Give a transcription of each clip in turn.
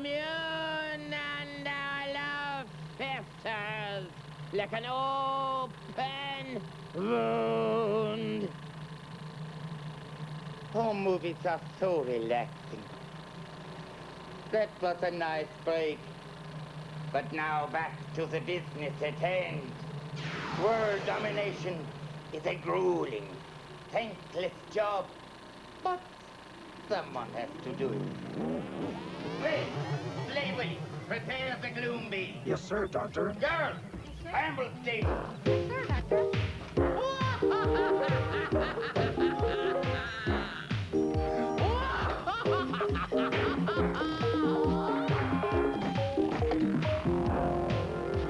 immune and our love festers like an open wound. Home movies are so relaxing. That was a nice break. But now back to the business at hand. World domination is a grueling, thankless job. But someone has to do it. Wait, Slavery, prepare the Gloom beam. Yes, sir, Doctor. Girls, scramble station. Yes, sir, Doctor.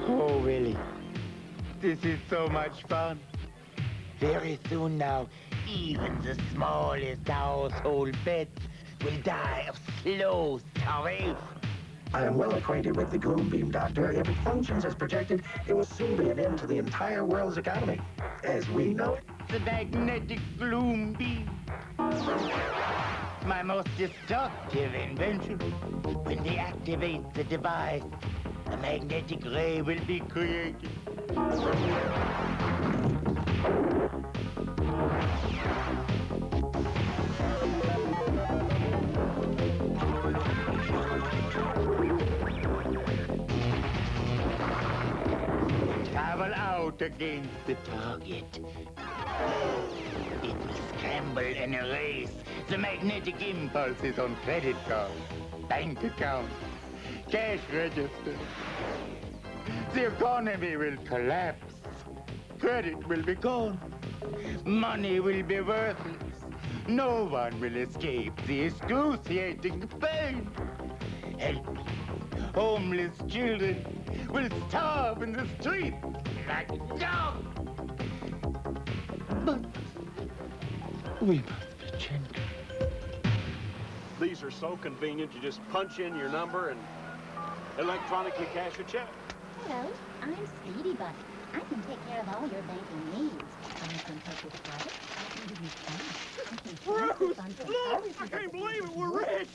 Oh, Willie, this is so much fun. Very soon now, even the smallest household pets will die of slow starvation. I am well acquainted with the Gloom beam, Doctor. If it functions as projected, it will soon be an end to the entire world's economy, as we know it. The magnetic Gloom beam. My most destructive invention. When they activate the device, a magnetic ray will be created. Travel out against the target. It will scramble and erase the magnetic impulses on credit cards, bank accounts, cash registers. The economy will collapse. Credit will be gone. Money will be worthless. No one will escape the excruciating pain. Helpless, homeless children will starve in the streets like dogs. But we must be gentle. These are so convenient. You just punch in your number and electronically cash a check. Hello, I'm Speedy Bunny. I can take care of all your banking needs. I can take your credit. I can give you funds. I can Bruce, fund some look! services I can't believe it. We're rich.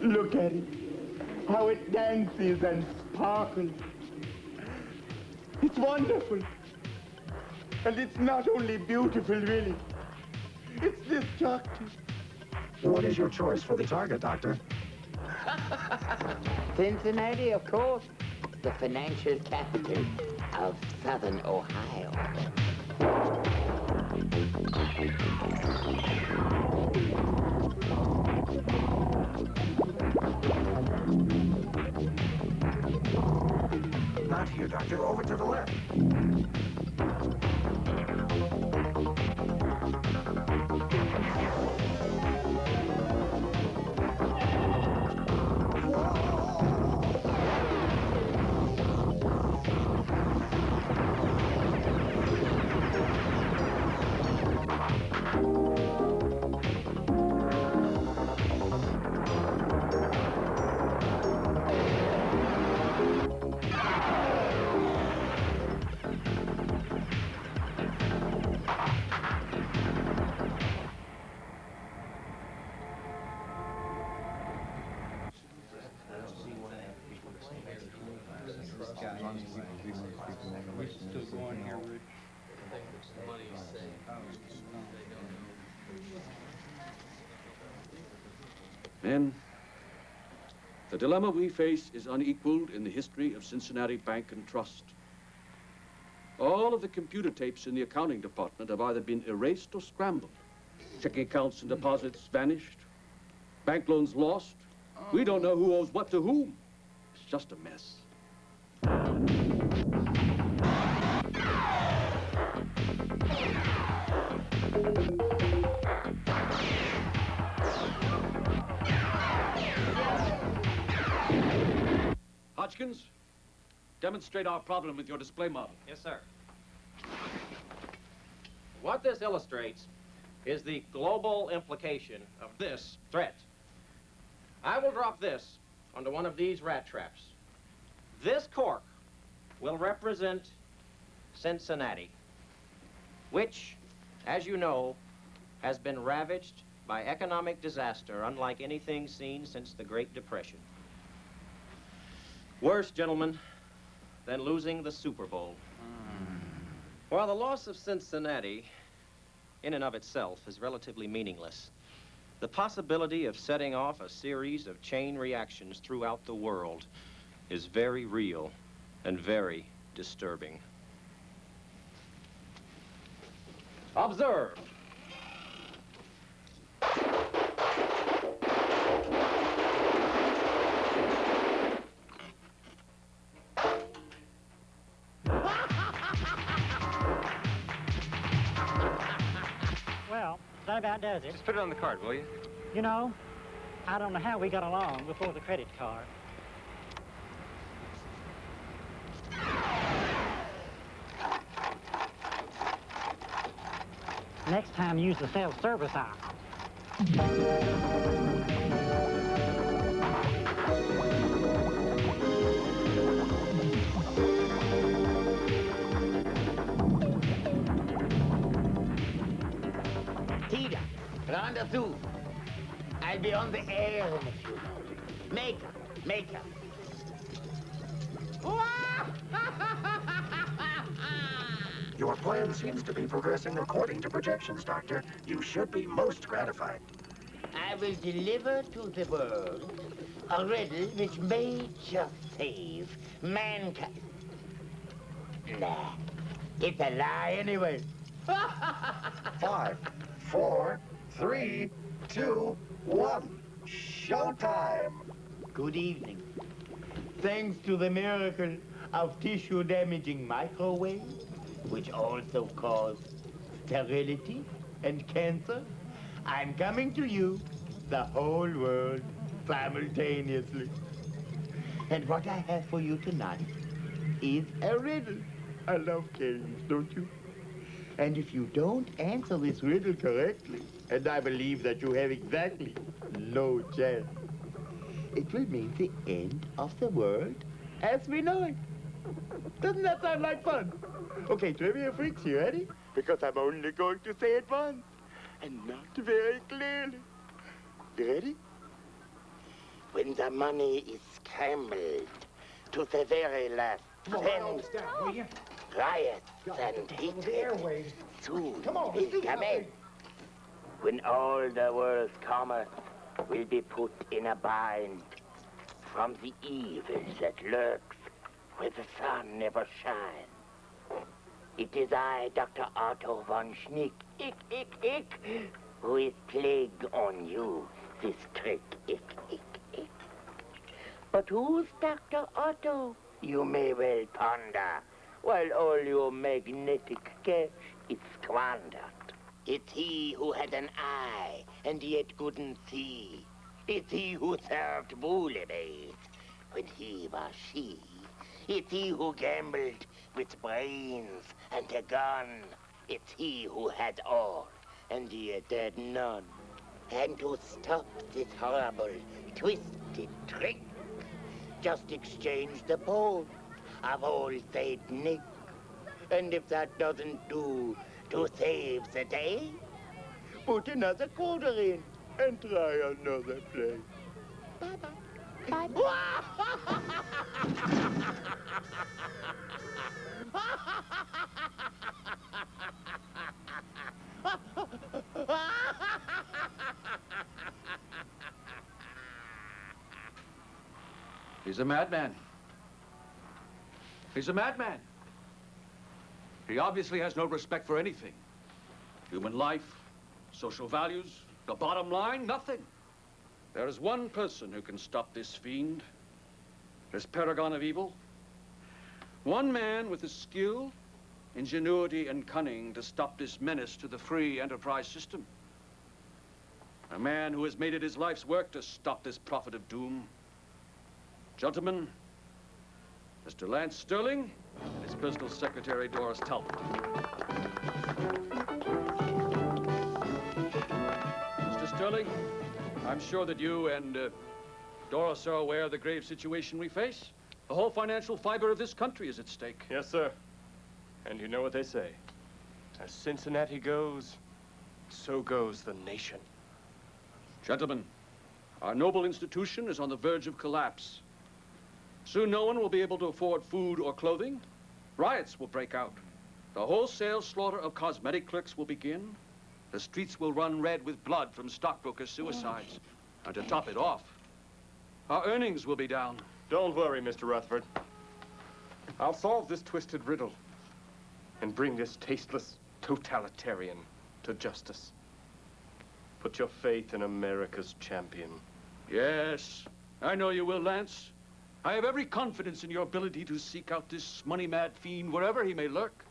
Look at it. How it dances and sparkles. It's wonderful. And it's not only beautiful, really. It's destructive. What is your choice for the target, Doctor? Cincinnati, of course. The financial capital of Southern Ohio. Not here, Doctor. Over to the left. Men, the dilemma we face is unequaled in the history of Cincinnati Bank and Trust. All of the computer tapes in the accounting department have either been erased or scrambled. Checking accounts and deposits vanished. Bank loans lost. We don't know who owes what to whom. just a mess. Hodgkins, demonstrate our problem with your display model. Yes, sir. What this illustrates is the global implication of this threat. I will drop this onto one of these rat traps. This cork will represent Cincinnati, which, as you know, has been ravaged by economic disaster unlike anything seen since the Great Depression. Worse, gentlemen, than losing the Super Bowl. While the loss of Cincinnati, in and of itself, is relatively meaningless, the possibility of setting off a series of chain reactions throughout the world is very real and very disturbing. Observe. Well, that about does it. Just put it on the card, will you? You know, I don't know how we got along before the credit card. Next time, use the self-service aisle. Tida, rendezvous. I'll be on the air in a few moments. Maker. Your plan seems to be progressing according to projections, Doctor. You should be most gratified. I will deliver to the world a riddle which may just save mankind. Nah, it's a lie anyway. 5, 4, 3, 2, 1. Showtime! Good evening. Thanks to the miracle of tissue-damaging microwaves, which also cause sterility and cancer, I'm coming to you, the whole world, simultaneously. And what I have for you tonight is a riddle. I love games, don't you? And if you don't answer this riddle correctly, and I believe that you have exactly no chance, it will mean the end of the world as we know it. Doesn't that sound like fun? Okay, trivia freaks, you ready? Because I'm only going to say it once, and not very clearly. You ready? When the money is scrambled to the very last cent, riots and hatred soon will commence. When all the world's commerce will be put in a bind from the evil that lurks where the sun never shines. It is I, Dr. Otto von Schnick, who is plagued on you this trick, But who's Dr. Otto? You may well ponder, while all your magnetic cash is squandered. It's he who had an eye and yet couldn't see. It's he who served bouillabaisse when he was she. It's he who gambled with brains and a gun. It's he who had all and yet had none. And to stop this horrible, twisted trick, just exchange the pole of old Saint Nick. And if that doesn't do to save the day, put another quarter in and try another place. Bye-bye. He's a madman. He's a madman. He obviously has no respect for anything. Human life, social values, the bottom line, nothing. There is one person who can stop this fiend. this paragon of evil. One man with the skill, ingenuity, and cunning to stop this menace to the free enterprise system. A man who has made it his life's work to stop this prophet of doom. Gentlemen, Mr. Lance Sterling and his personal secretary, Doris Talbot. Mr. Sterling, I'm sure that you and Doris are aware of the grave situation we face. The whole financial fiber of this country is at stake. Yes, sir. And you know what they say. As Cincinnati goes, so goes the nation. Gentlemen, our noble institution is on the verge of collapse. Soon no one will be able to afford food or clothing. Riots will break out. The wholesale slaughter of cosmetic clerks will begin. The streets will run red with blood from stockbrokers' suicides. And to top it off, our earnings will be down. Don't worry, Mr. Rutherford. I'll solve this twisted riddle and bring this tasteless totalitarian to justice. Put your faith in America's champion. Yes, I know you will, Lance. I have every confidence in your ability to seek out this money-mad fiend wherever he may lurk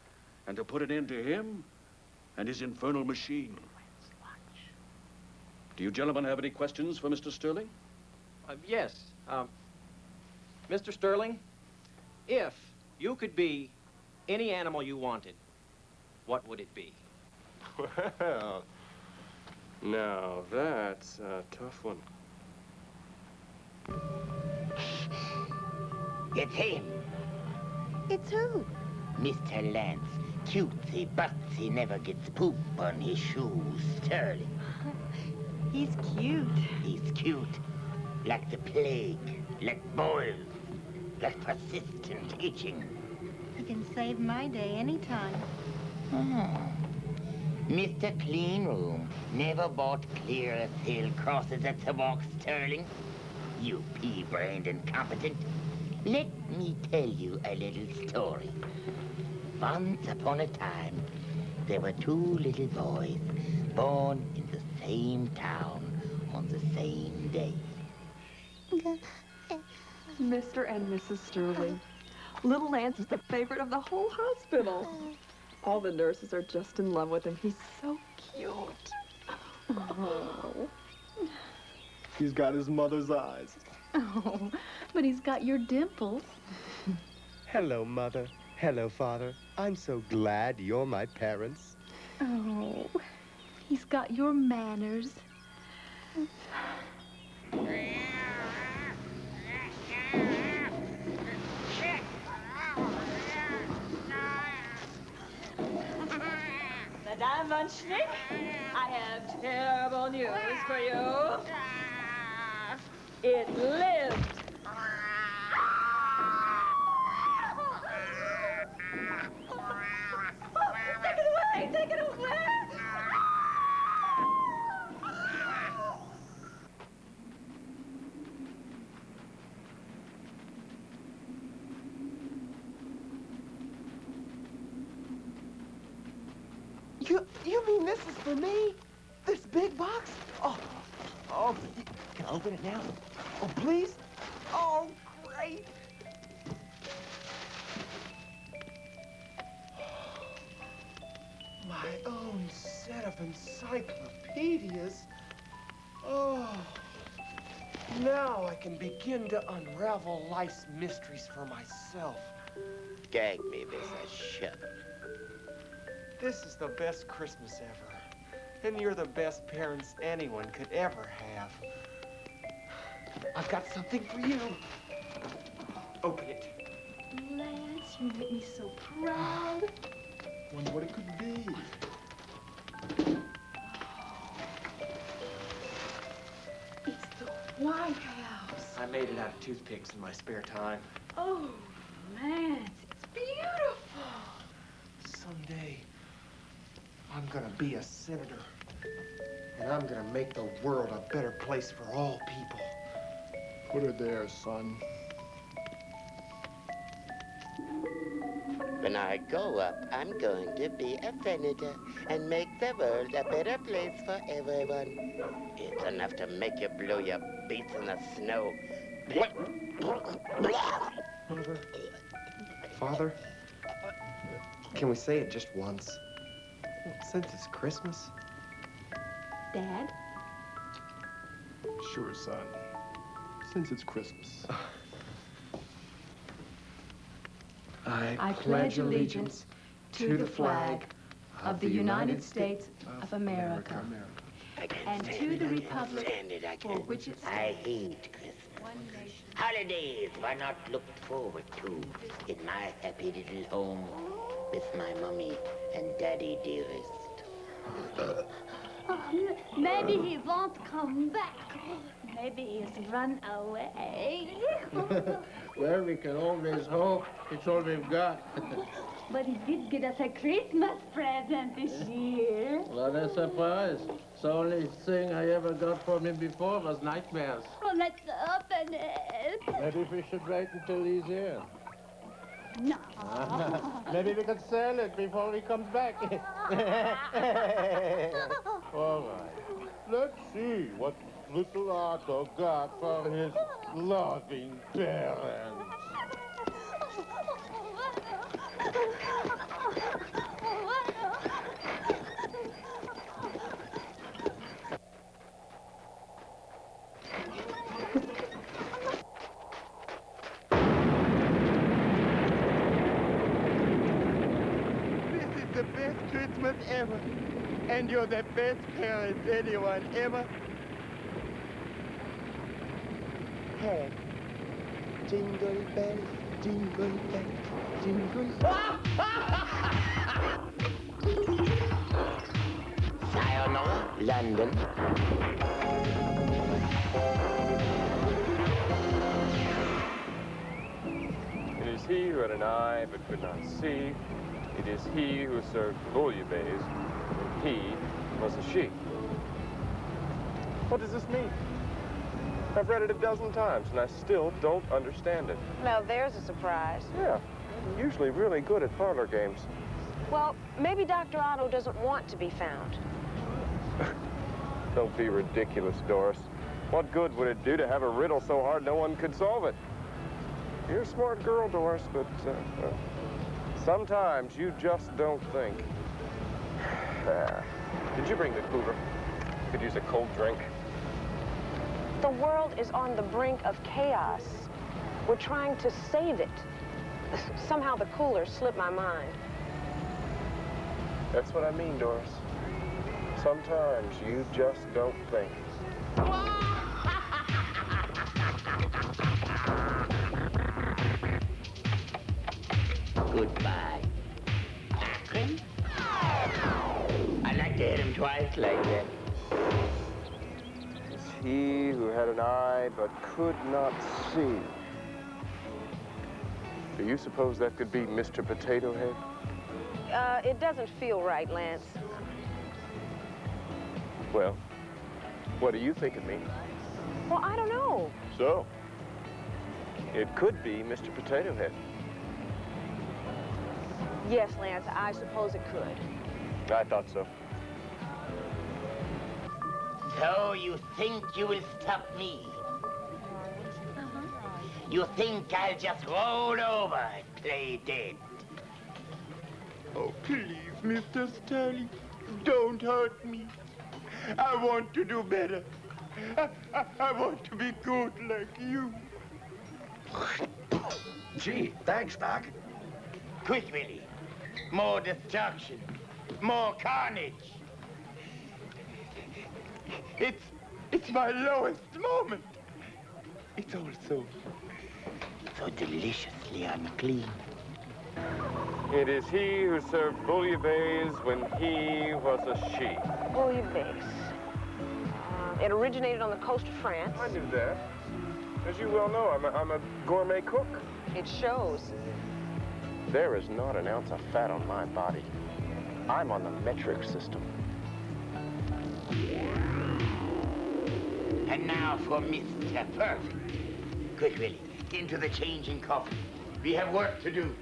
and to put an end to him and his infernal machine. Do you gentlemen have any questions for Mr. Sterling? Yes. Mr. Sterling, if you could be any animal you wanted, what would it be? Well, now that's a tough one. It's him. It's who? Mr. Lance. Cutesy, butsy, never gets poop on his shoes. Sterling. He's cute. He's cute. Like the plague. Like boils. Like persistent itching. He can save my day anytime. Mr. Clean Room never bought clear sail crosses at the walk, Sterling. You pea-brained incompetent. Let me tell you a little story. Once upon a time, there were two little boys born in the same town on the same day. Mr. and Mrs. Sterling. Little Lance is the favorite of the whole hospital. All the nurses are just in love with him. He's so cute. Oh. He's got his mother's eyes. Oh, but he's got your dimples. Hello, Mother. Hello, Father. I'm so glad you're my parents. Oh, he's got your manners. Madame von Schnick, I have terrible news for you. It lived. Take it away! Take it away! You mean this is for me? This big box? Oh, can I open it now? Oh, please? Oh, great. My own set of encyclopedias. Oh, now I can begin to unravel life's mysteries for myself. Gag me with a shovel. This is the best Christmas ever. And you're the best parents anyone could ever have. I've got something for you. Open it. Lance, you make me so proud. Wonder what it could be. It's the White House. I made it out of toothpicks in my spare time. Oh, Lance, it's beautiful. Someday, I'm gonna be a senator. And I'm gonna make the world a better place for all people. Put her there, son. When I grow up, I'm going to be a senator and make the world a better place for everyone. It's enough to make you blow your beats in the snow. Father? Can we say it just once? Since it's Christmas? Dad? Sure, son. Since it's Christmas. I pledge allegiance to the flag of the United States of America and to the republic for which it I stands. hate Christmas. Holidays were not looked forward to in my happy little home with my mommy and daddy dearest. Maybe he won't come back. Maybe he's run away. Well, we can always hope. It's all we've got. But he did get us a Christmas present this year. What a surprise. The only thing I ever got from him before was nightmares. Well, let's open it. Maybe we should wait until he's here. No. Maybe we could sell it before he comes back. All right. Let's see what little Otto got for his loving parents. This is the best Christmas ever. And you're the best parents anyone ever had. Jingle bells, jingle bells, jingle Sayonara, London. It is he who had an eye but could not see. It is he who served bouillabaisse when he was a she. What does this mean? I've read it a dozen times and I still don't understand it. Now, there's a surprise. Yeah, I'm usually really good at parlor games. Well, maybe Dr. Otto doesn't want to be found. Don't be ridiculous, Doris. What good would it do to have a riddle so hard no one could solve it? You're a smart girl, Doris, but sometimes you just don't think. Did you bring the cooler? Could use a cold drink. The world is on the brink of chaos. We're trying to save it. Somehow the cooler slipped my mind. That's what I mean, Doris. Sometimes you just don't think. Goodbye. Akron? I'd like to hit him twice like that. It's he who had an eye but could not see. Do you suppose that could be Mr. Potato Head? It doesn't feel right, Lance. Well, what do you think it means? Well, I don't know. So, it could be Mr. Potato Head. Yes, Lance, I suppose it could. I thought so. So you think you will stop me? You think I'll just roll over and play dead? Oh, please, Mr. Stanley, don't hurt me. I want to do better. I want to be good like you. Gee, thanks, Doc. Quick, Willie. More destruction. More carnage. It's my lowest moment. It's also so deliciously unclean. It is he who served bouillabaisse when he was a she. Bouillabaisse. It originated on the coast of France. I knew that. As you well know, I'm a gourmet cook. It shows. There is not an ounce of fat on my body. I'm on the metric system. And now for Mr. Perfect. Quick, Willie, into the changing coffin. We have work to do.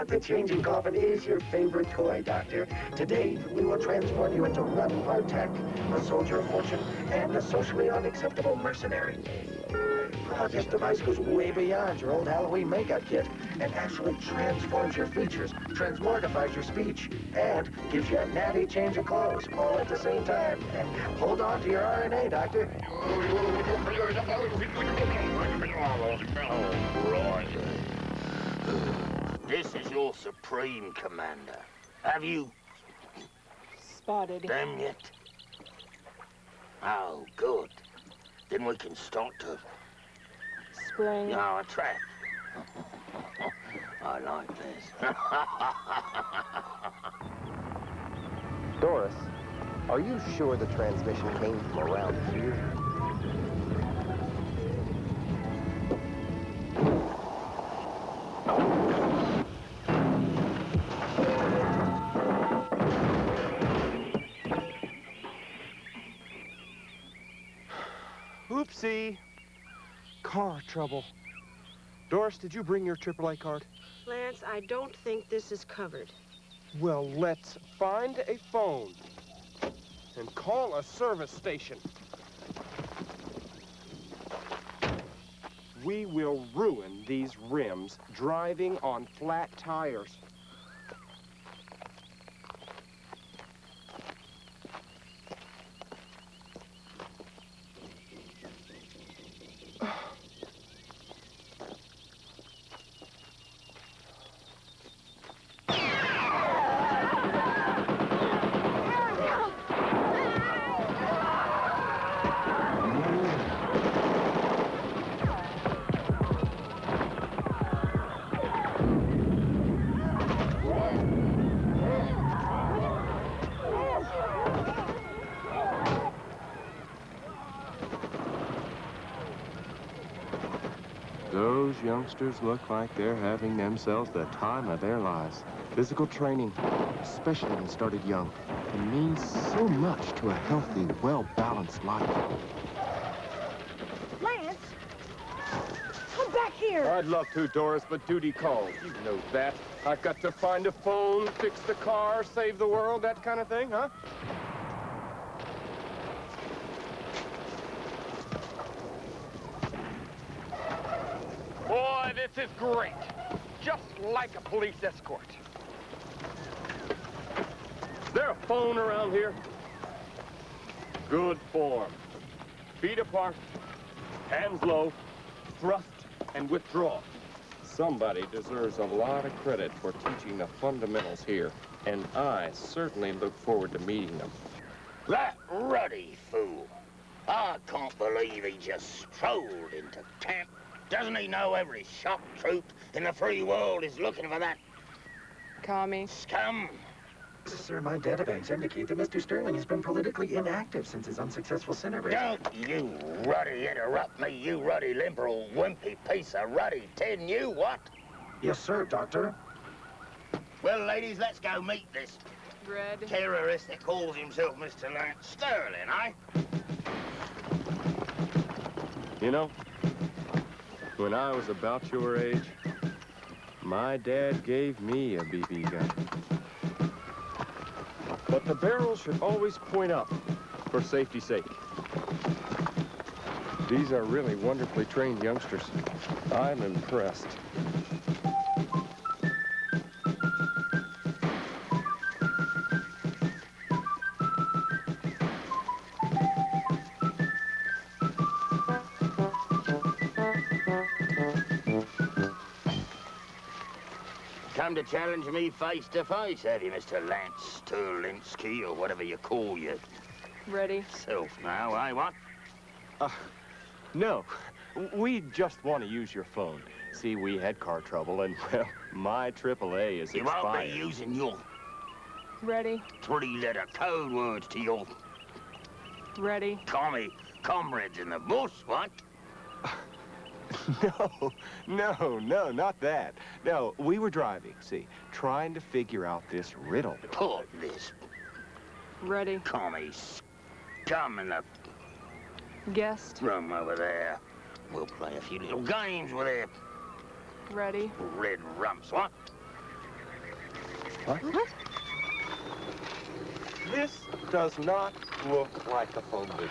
The changing coffin is your favorite toy, Doctor. Today, we will transform you into one Bartek, a soldier of fortune, and a socially unacceptable mercenary. Now, this device goes way beyond your old Halloween makeup kit and actually transforms your features, transmortifies your speech, and gives you a natty change of clothes, all at the same time. And hold on to your RNA, Doctor. Right. This is your Supreme Commander. Have you spotted them yet? Oh, good. Then we can start to spring our trap. I like this. Doris, are you sure the transmission came from around here? Oopsie. Car trouble. Doris, did you bring your AAA card? Lance, I don't think this is covered. Well, let's find a phone and call a service station. We will ruin these rims driving on flat tires. Those youngsters look like they're having themselves the time of their lives. Physical training, especially when started young, can mean so much to a healthy, well-balanced life. Lance! Come back here! I'd love to, Doris, but duty calls. You know that. I've got to find a phone, fix the car, save the world, that kind of thing, huh? Boy, this is great. Just like a police escort. Is there a phone around here? Good form. Feet apart, hands low, thrust and withdraw. Somebody deserves a lot of credit for teaching the fundamentals here, and I certainly look forward to meeting them. That ruddy fool. I can't believe he just strolled into camp. Doesn't he know every shock troop in the free world is looking for that commie scum? Sir, my databanks indicate that Mr. Sterling has been politically inactive since his unsuccessful Senate race. Don't you ruddy interrupt me, you ruddy liberal wimpy piece of ruddy tin, you what? Yes, sir, Doctor. Well, ladies, let's go meet this Red terrorist that calls himself Mr. Lance Sterling, eh? You know, when I was about your age, my dad gave me a BB gun. But the barrel should always point up for safety's sake. These are really wonderfully trained youngsters. I'm impressed. Come to challenge me face to face, have you, Mr. Lance Sterlinsky, or whatever you call yourself ready now, eh, what? No, we just want to use your phone. See, we had car trouble, and, well, my AAA is expired. You won't be using your ready three-letter code words to your ready commie comrades in the bush, what? No, not that. No, we were driving, see, trying to figure out this riddle. Put this ready commie scum in the guest room over there. We'll play a few little games with their ready red rumps, what? What? This does not look like a phone booth.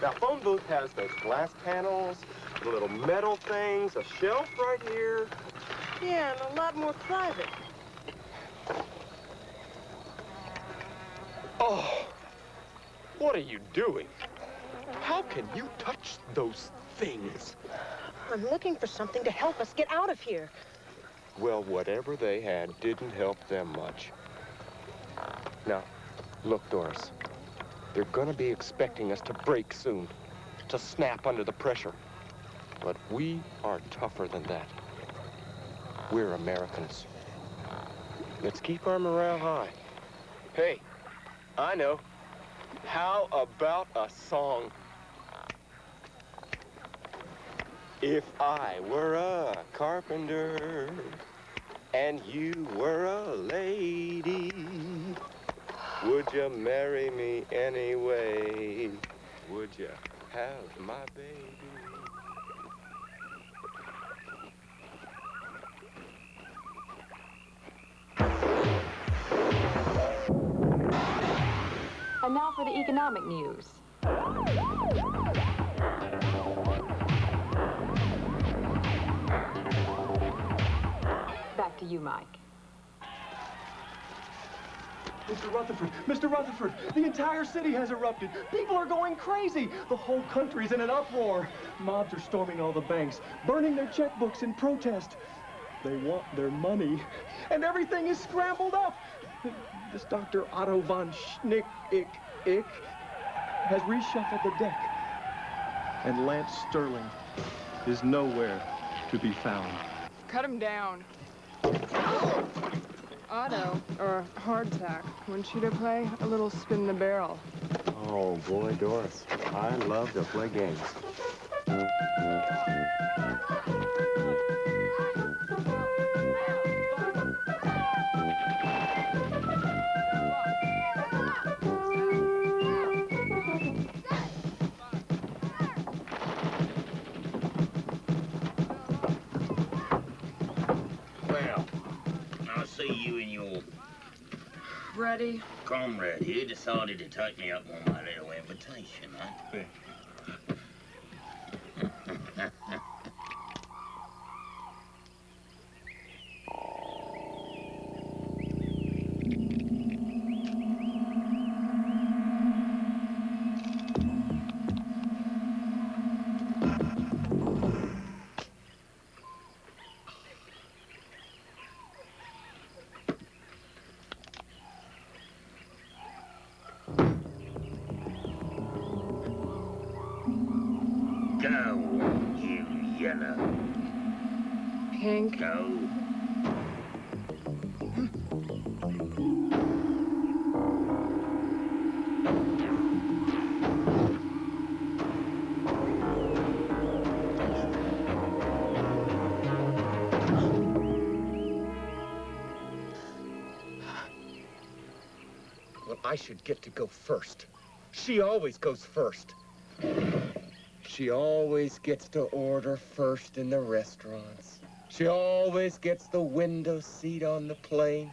Now, phone booth has those glass panels, little metal things, a shelf right here. Yeah, and a lot more private. Oh, what are you doing? How can you touch those things? I'm looking for something to help us get out of here. Well, whatever they had didn't help them much. Now, look, Doris. They're gonna be expecting us to break soon, to snap under the pressure. But we are tougher than that. We're Americans. Let's keep our morale high. Hey, I know. How about a song? If I were a carpenter and you were a lady, would you marry me anyway? Would you have my baby? And now for the economic news. Back to you, Mike. Mr. Rutherford, Mr. Rutherford, the entire city has erupted. People are going crazy. The whole country's in an uproar. Mobs are storming all the banks, burning their checkbooks in protest. They want their money, and everything is scrambled up. This Dr. Otto von Schnick has reshuffled the deck, and Lance Sterling is nowhere to be found. Cut him down. Otto, or hardtack. When shooter play, a little spin the barrel. Oh, boy, Doris. I love to play games. Well, I see you and your Ready? comrade here decided to take me up on my little invitation, eh? Go on, you yellow. Pink. Go. Well, I should get to go first. She always goes first. She always gets to order first in the restaurants. She always gets the window seat on the plane.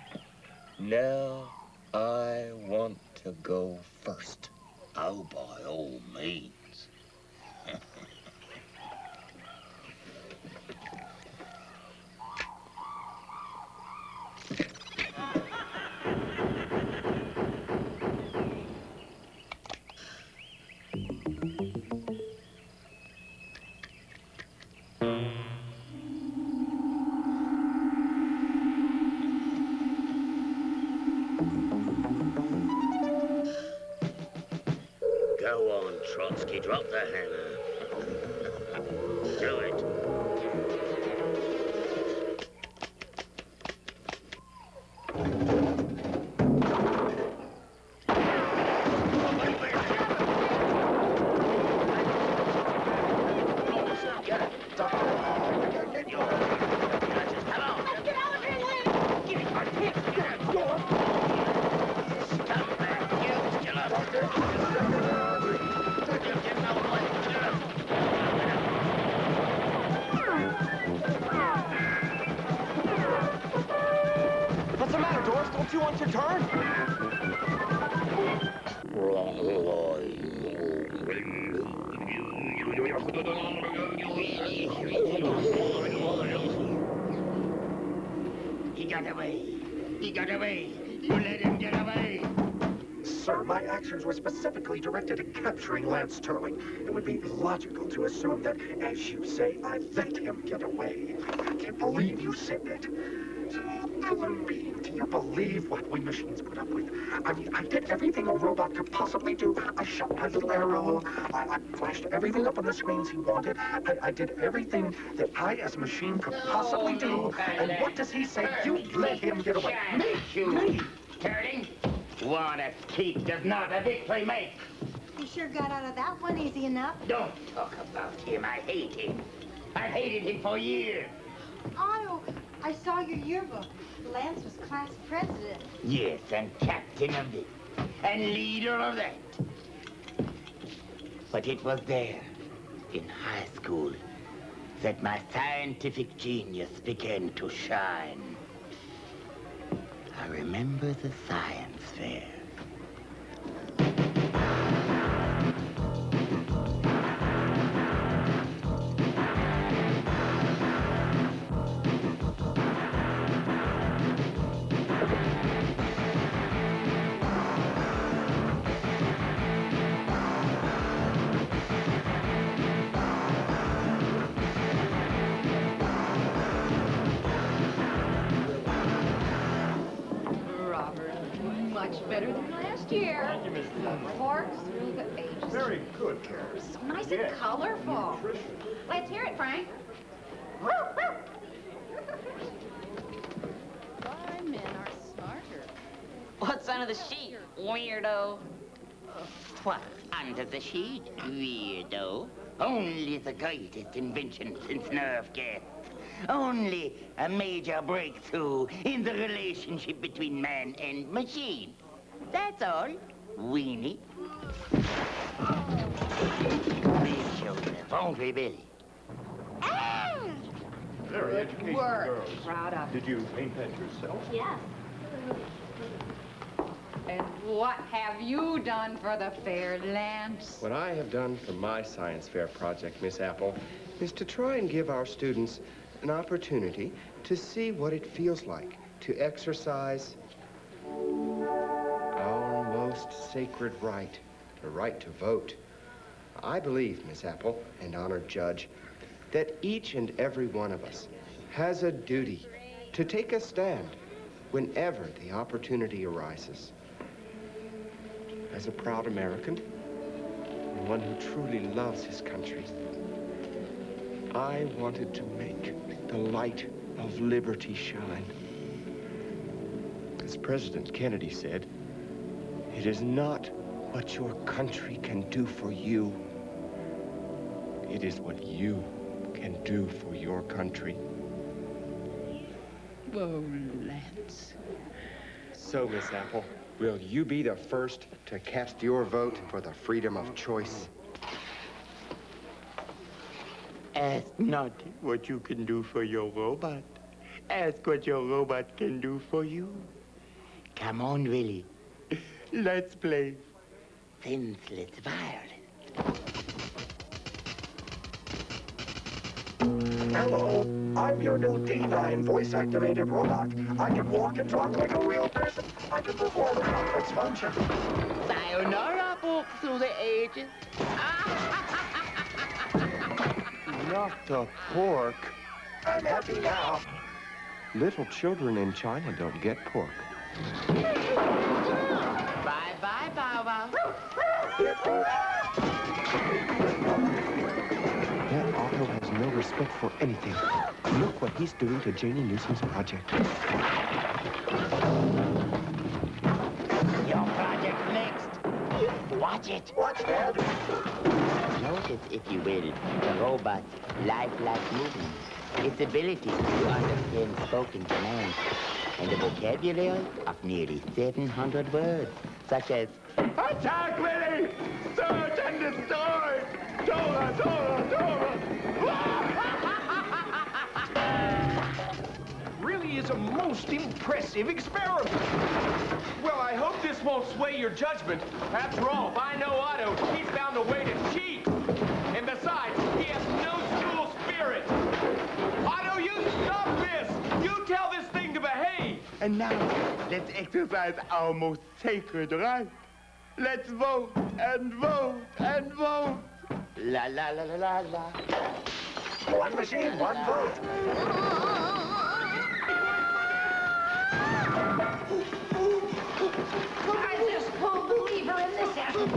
Now I want to go first. Oh, by all means. Go on, Trotsky, drop the hammer. Do it. What's the matter, Doris? Don't you want your turn? He got away. He got away. You let him get away. Sir, my actions were specifically directed at capturing Lance Sterling. It would be logical to assume that, as you say, I let him get away. I can't believe you said that. Alan Bean, do you believe what we machines put up with? I mean, I did everything a robot could possibly do. I shot my little arrow. I flashed everything up on the screens he wanted. I did everything that I, as a machine, could possibly do. And what does he say? You let him get away. Me? Turning? What a keep does not a victory make. You sure got out of that one easy enough. Don't talk about him. I hate him. I've hated him for years. Otto, I saw your yearbook. Lance was class president. Yes, and captain of it, and leader of that. But it was there, in high school, that my scientific genius began to shine. I remember the science fair. Much better than last year. Thank you, Mrs. Dunn. Forks through the pages. Very good, Karen. So nice and colorful. Let's hear it, Frank. Why men are smarter. What's under the sheet, weirdo? What's under the sheet, weirdo? Only the greatest invention since nerve gas. Only a major breakthrough in the relationship between man and machine. That's all, weenie. We'll show them, won't we, Billy? Very educational Work. girls. Proud of Did you paint that yourself? Yes. And what have you done for the fair, Lance? What I have done for my science fair project, Miss Apple, is to try and give our students an opportunity to see what it feels like to exercise our most sacred right, the right to vote. I believe, Miss Apple and honored judge, that each and every one of us has a duty to take a stand whenever the opportunity arises. As a proud American, and one who truly loves his country, I wanted to make the light of liberty shine. As President Kennedy said, it is not what your country can do for you. It is what you can do for your country. Oh, Lance. So, Miss Apple, will you be the first to cast your vote for the freedom of choice? Ask not what you can do for your robot. Ask what your robot can do for you. Come on, Willie. Let's play senseless violence. Hello, I'm your new D9 voice-activated robot. I can walk and talk like a real person. I can perform complex functions. Sayonara, folks through the ages. Not the pork. I'm happy now. Little children in China don't get pork. Bye-bye, Bow Wow. That Otto has no respect for anything. Look what he's doing to Janie Newsom's project. Your project's next. Watch it. Watch that. Notice, if you will, the robot's lifelike movements, its ability to understand spoken commands, and the vocabulary of nearly 700 words, such as attack, Willie! Search and destroy! Dora, Dora, Dora! Really is a most impressive experiment. Well, I hope this won't sway your judgment. After all, if I know Otto, he's found a way to cheat. And besides, And now, let's exercise our most sacred right. Let's vote and vote and vote. La la la la la la. One machine, one vote. I just pulled the lever in this end.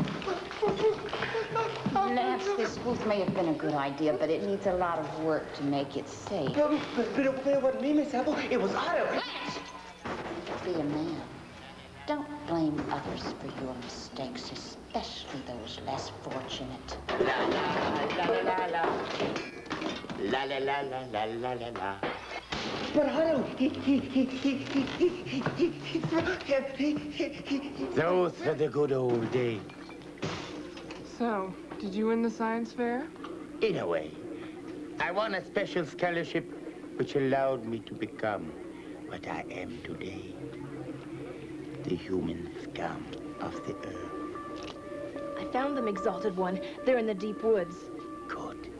Lance, this booth may have been a good idea, but it needs a lot of work to make it safe. But it wasn't me, Miss Apple. It was Otto. Lance! Be a man. Don't blame others for your mistakes, especially those less fortunate. La la la la la. La la la la la la la la. But Otto, Those were the good old days. So, did you win the science fair? In a way. I won a special scholarship which allowed me to become what I am today. The human scum of the earth. I found them, Exalted One. They're in the deep woods. Good.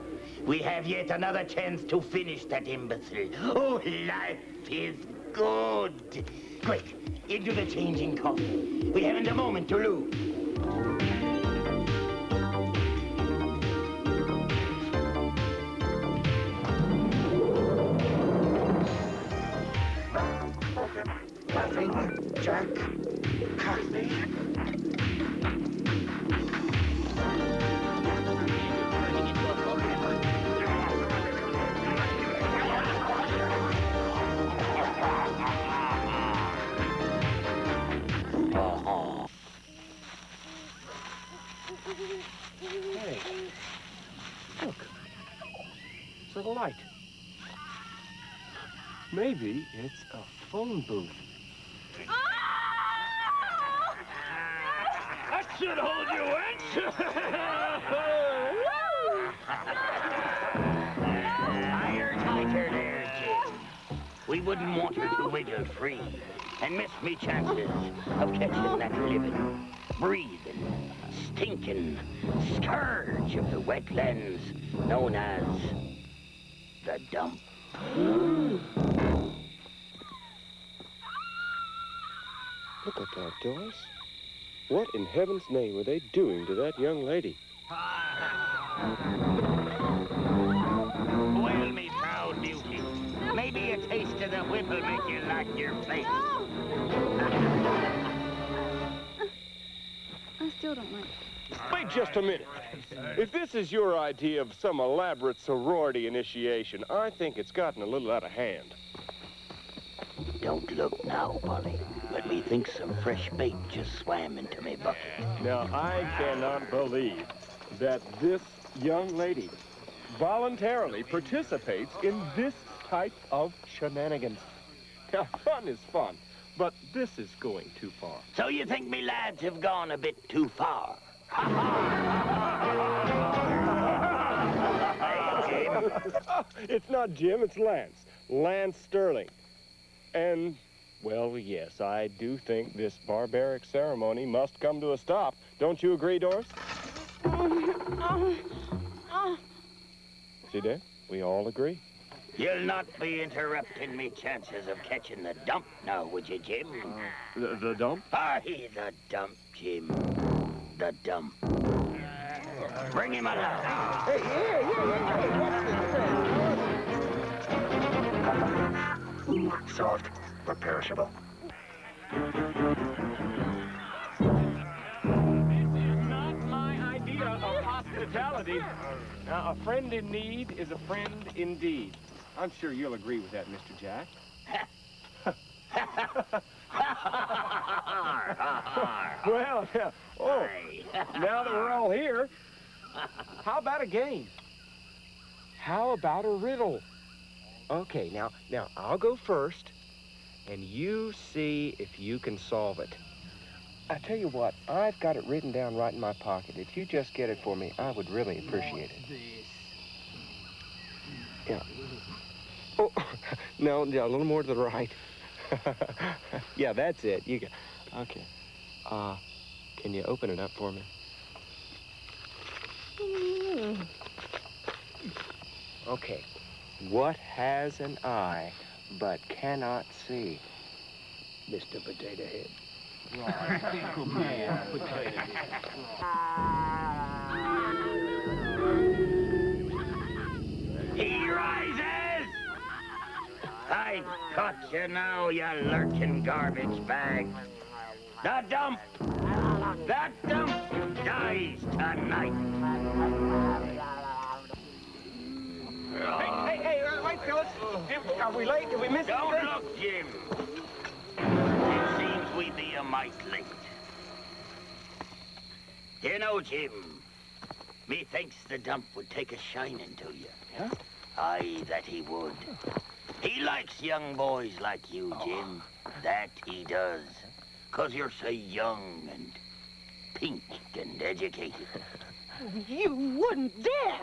We have yet another chance to finish that imbecile. Oh, life is good. Quick, into the changing coffin. We haven't a moment to lose. Nothing, Jack. Cockney. Hey, look. It's a light. Maybe it's a phone booth. That should hold you, wench! Higher, tighter there, Jim. We wouldn't want her to wiggle free and miss me chances of catching that living, breathing, stinking scourge of the wetlands known as the dump. Look at that, Doris. What in heaven's name are they doing to that young lady? Well, me proud beauty. Maybe a taste of the whip will make you like your place. I still don't like it. Wait just a minute. If this is your idea of some elaborate sorority initiation, I think it's gotten a little out of hand. Don't look now, Polly, but me thinks some fresh bait just swam into me bucket. Now, I cannot believe that this young lady voluntarily participates in this type of shenanigans. Now, fun is fun, but this is going too far. So you think me lads have gone a bit too far? Hey, Jim. It's not Jim, it's Lance. Lance Sterling. And, well, yes, I do think this barbaric ceremony must come to a stop. Don't you agree, Doris? See there? We all agree. You'll not be interrupting me chances of catching the dump now, would you, Jim? The dump? Aye, the dump, Jim. The dump. Bring him along. Hey, hey, what's this? Soft, but perishable. Not my idea of hospitality. Now, a friend in need is a friend indeed. I'm sure you'll agree with that, Mr. Jack. Well, yeah. Oh, now that we're all here, how about a game? How about a riddle? Okay, now I'll go first, and you see if you can solve it. I tell you what, I've got it written down right in my pocket. If you just get it for me, I would really appreciate it. Yeah. Oh, no, a little more to the right. Yeah, that's it. You got. Okay. Can you open it up for me? Okay. What has an eye but cannot see? Mr. Potato Head. Right, think of me, potato head. He rises! I've caught you now, you lurking garbage bag. The dump dies tonight. Hey, wait, fellas. Are we late? Did we miss Don't anything? look, Jim. It seems we be a mite late. You know, Jim, methinks the dump would take a shining to you. Yeah? Aye, that he would. He likes young boys like you, Jim. That he does. 'Cause you're so young and pink and educated. You wouldn't dare!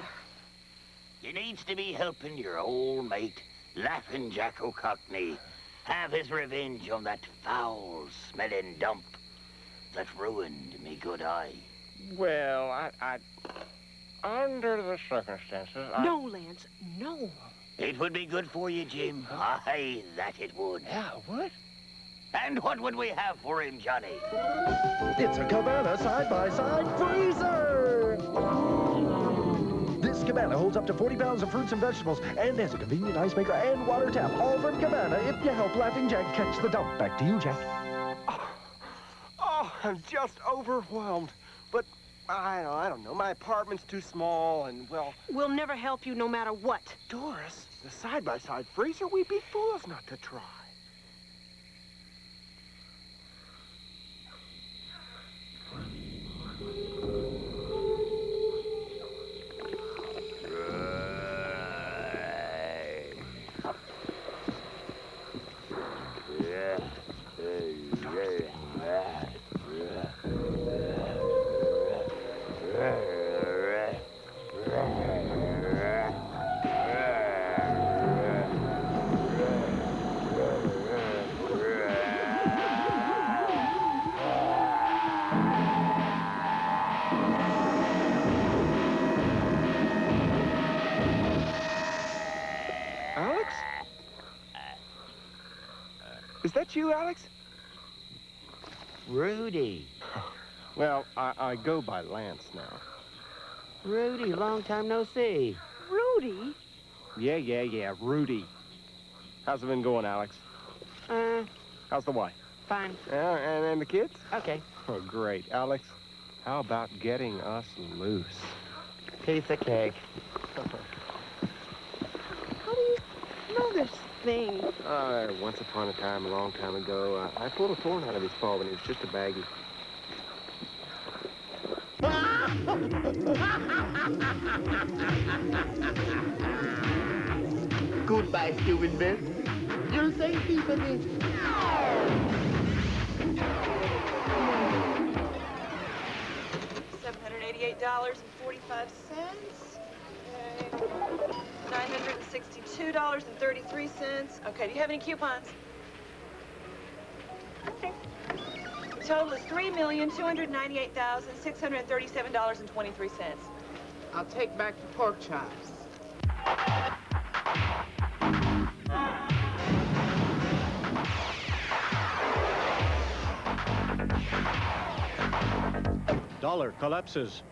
You needs to be helping your old mate, Laughing Jack O'Cockney, have his revenge on that foul-smelling dump that ruined me good eye. Well, I under the circumstances, No, Lance, no. It would be good for you, Jim. Aye, that it would. Yeah, what? And what would we have for him, Johnny? It's a Cabana side-by-side freezer! This Cabana holds up to 40 pounds of fruits and vegetables and has a convenient ice maker and water tap, all from Cabana if you help Laughing Jack catch the dump. Back to you, Jack. Oh, I'm just overwhelmed. But I don't know. My apartment's too small and, well... We'll never help you no matter what. Doris, the side-by-side freezer, we'd be fools not to try. Alex? Is that you, Alex? Rudy. well, I go by Lance now. Rudy, long time no see. Rudy? Yeah, Rudy. How's it been going, Alex? How's the wife? Fine. And the kids? Okay. Oh, great. Alex, how about getting us loose? Piece of cake. How do you know this thing? Once upon a time, a long time ago, I pulled a thorn out of his paw when he was just a baggie. Goodbye, stupid bit. You'll thank me for this. $788.45. Okay. $962.33. Okay, do you have any coupons? Okay. Total is $3,298,637.23. I'll take back the pork chops. Dollar collapses.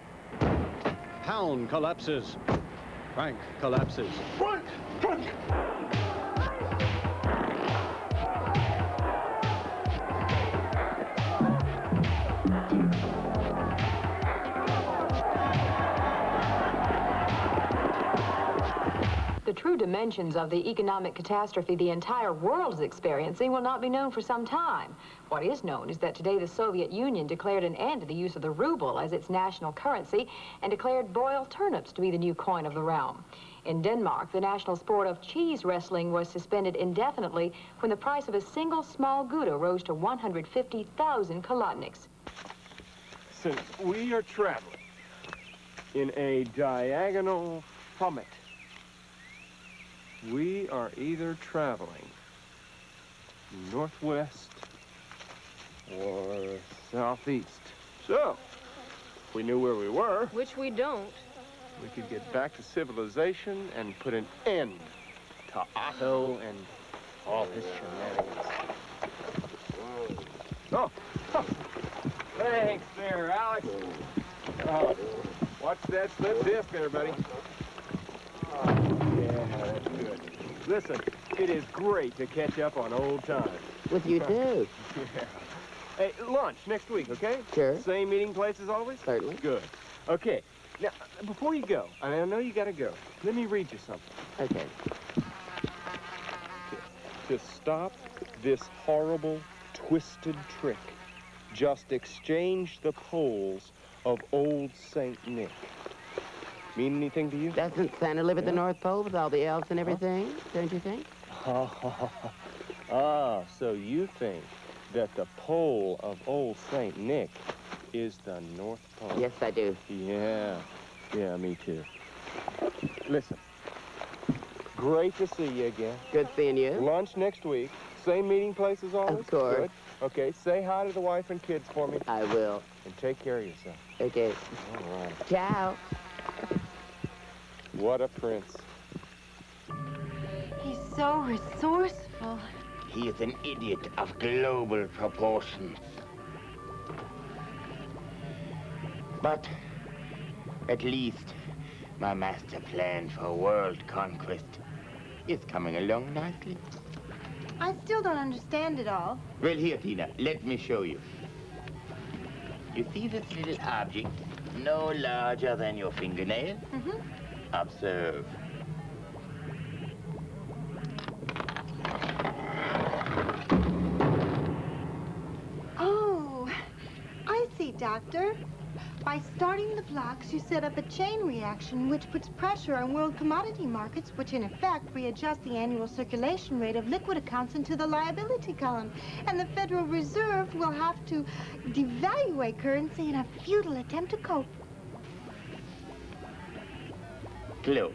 Pound collapses. Franc collapses. Frank! Frank! The true dimensions of the economic catastrophe the entire world is experiencing will not be known for some time. What is known is that today the Soviet Union declared an end to the use of the ruble as its national currency and declared boiled turnips to be the new coin of the realm. In Denmark, the national sport of cheese wrestling was suspended indefinitely when the price of a single small Gouda rose to 150,000 kolotniks. Since we are traveling in a diagonal plummet, we are either traveling northwest or southeast. So, if we knew where we were, Which we don't. we could get back to civilization and put an end to Otto and all his shenanigans. Oh. Thanks there, Alex. Oh, watch that slip disc there, buddy. Yeah, that's good. Listen, it is great to catch up on old times. With you, too. Yeah. Hey, lunch next week, okay? Sure. Same meeting place as always? Certainly. Good. Okay. Now, before you go, I know you gotta go. Let me read you something. Okay. To stop this horrible, twisted trick, just exchange the poles of old Saint Nick. Mean anything to you? Doesn't Santa live at the North Pole with all the elves and everything, don't you think? Ah, so you think that the pole of old Saint Nick is the North Pole? Yes, I do. Yeah, me too. Listen, great to see you again. Good seeing you. Lunch next week. Same meeting place as always? Of course. Good. Okay, say hi to the wife and kids for me. I will. And take care of yourself. Okay. All right. Ciao. What a prince. He's so resourceful. He is an idiot of global proportions. But at least my master plan for world conquest is coming along nicely. I still don't understand it all. Well, here, Tina, let me show you. You see this little object, no larger than your fingernail? Mm-hmm. Observe. Oh, I see, Doctor. By starting the blocks, you set up a chain reaction which puts pressure on world commodity markets, which in effect readjust the annual circulation rate of liquid accounts into the liability column. And the Federal Reserve will have to devaluate currency in a futile attempt to cope. Close.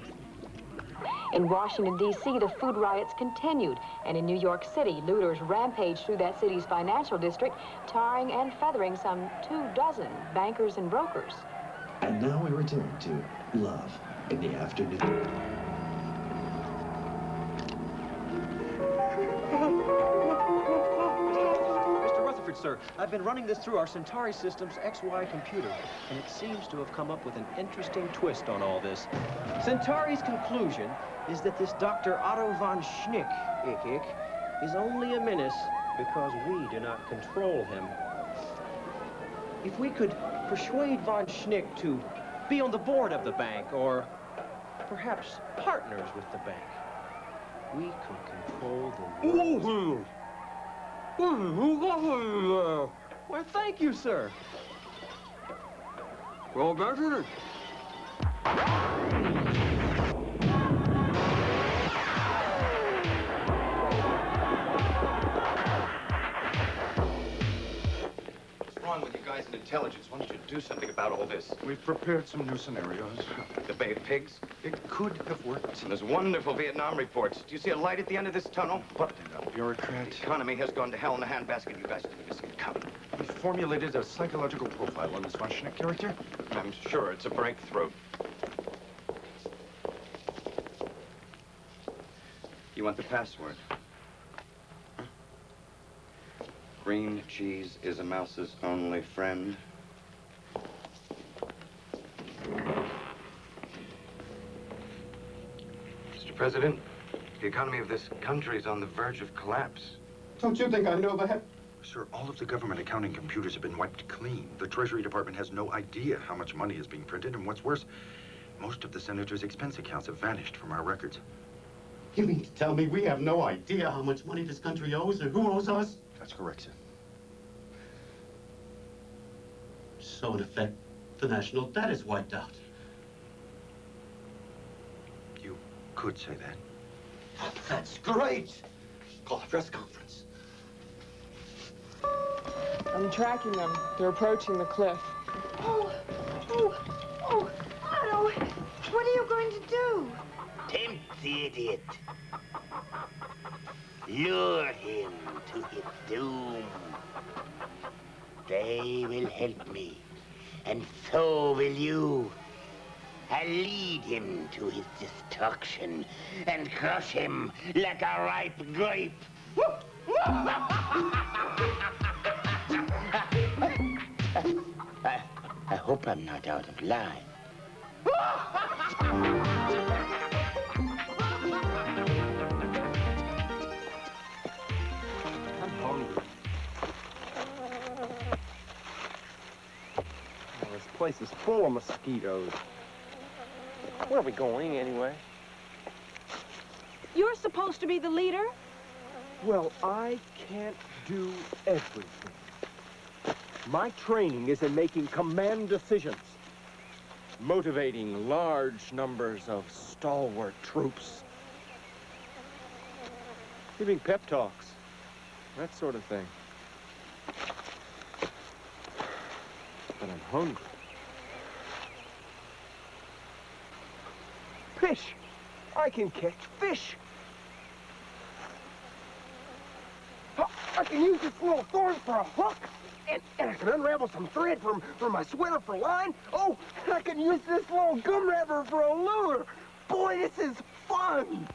In Washington, D.C., the food riots continued, and in New York City, looters rampaged through that city's financial district, tarring and feathering some 24 bankers and brokers. And now we return to Love in the Afternoon. Sir, I've been running this through our Centauri Systems XY computer, and it seems to have come up with an interesting twist on all this. Centauri's conclusion is that this Dr. Otto von Schnick, is only a menace because we do not control him. If we could persuade von Schnick to be on the board of the bank, or perhaps partners with the bank, we could control the world. Well, thank you, sir. Well, Ambassador. What's wrong with you guys in intelligence? Why don't you do something about all this? We've prepared some new scenarios. The Bay of Pigs? It could have worked. And there's wonderful Vietnam reports. Do you see a light at the end of this tunnel? Button up, bureaucrat. The economy has gone to hell in a handbasket. You guys didn't see it coming. We formulated a psychological profile on this von Schnick character. I'm sure it's a breakthrough. You want the password? Green cheese is a mouse's only friend. Mr. President, the economy of this country is on the verge of collapse. Don't you think I know that? Sir, all of the government accounting computers have been wiped clean. The Treasury Department has no idea how much money is being printed, and what's worse, most of the senators' expense accounts have vanished from our records. You mean to tell me we have no idea how much money this country owes or who owes us? That's correct, sir. So, in effect, the national debt is wiped out. You could say that. That's great! Call a press conference. I'm tracking them. They're approaching the cliff. Oh, Otto, what are you going to do? Tempt the idiot. Lure him to his doom. They will help me, and so will you. I'll lead him to his destruction and crush him like a ripe grape. hope I'm not out of line. I'm hungry. Oh, this place is full of mosquitoes. Where are we going, anyway? You're supposed to be the leader. Well, I can't do everything. My training is in making command decisions, motivating large numbers of stalwart troops, giving pep talks, that sort of thing. But I'm hungry. Fish! I can catch fish! I can use this little thorn for a hook, and I can unravel some thread from my sweater for line. Oh, and I can use this little gum wrapper for a lure. Boy, this is fun!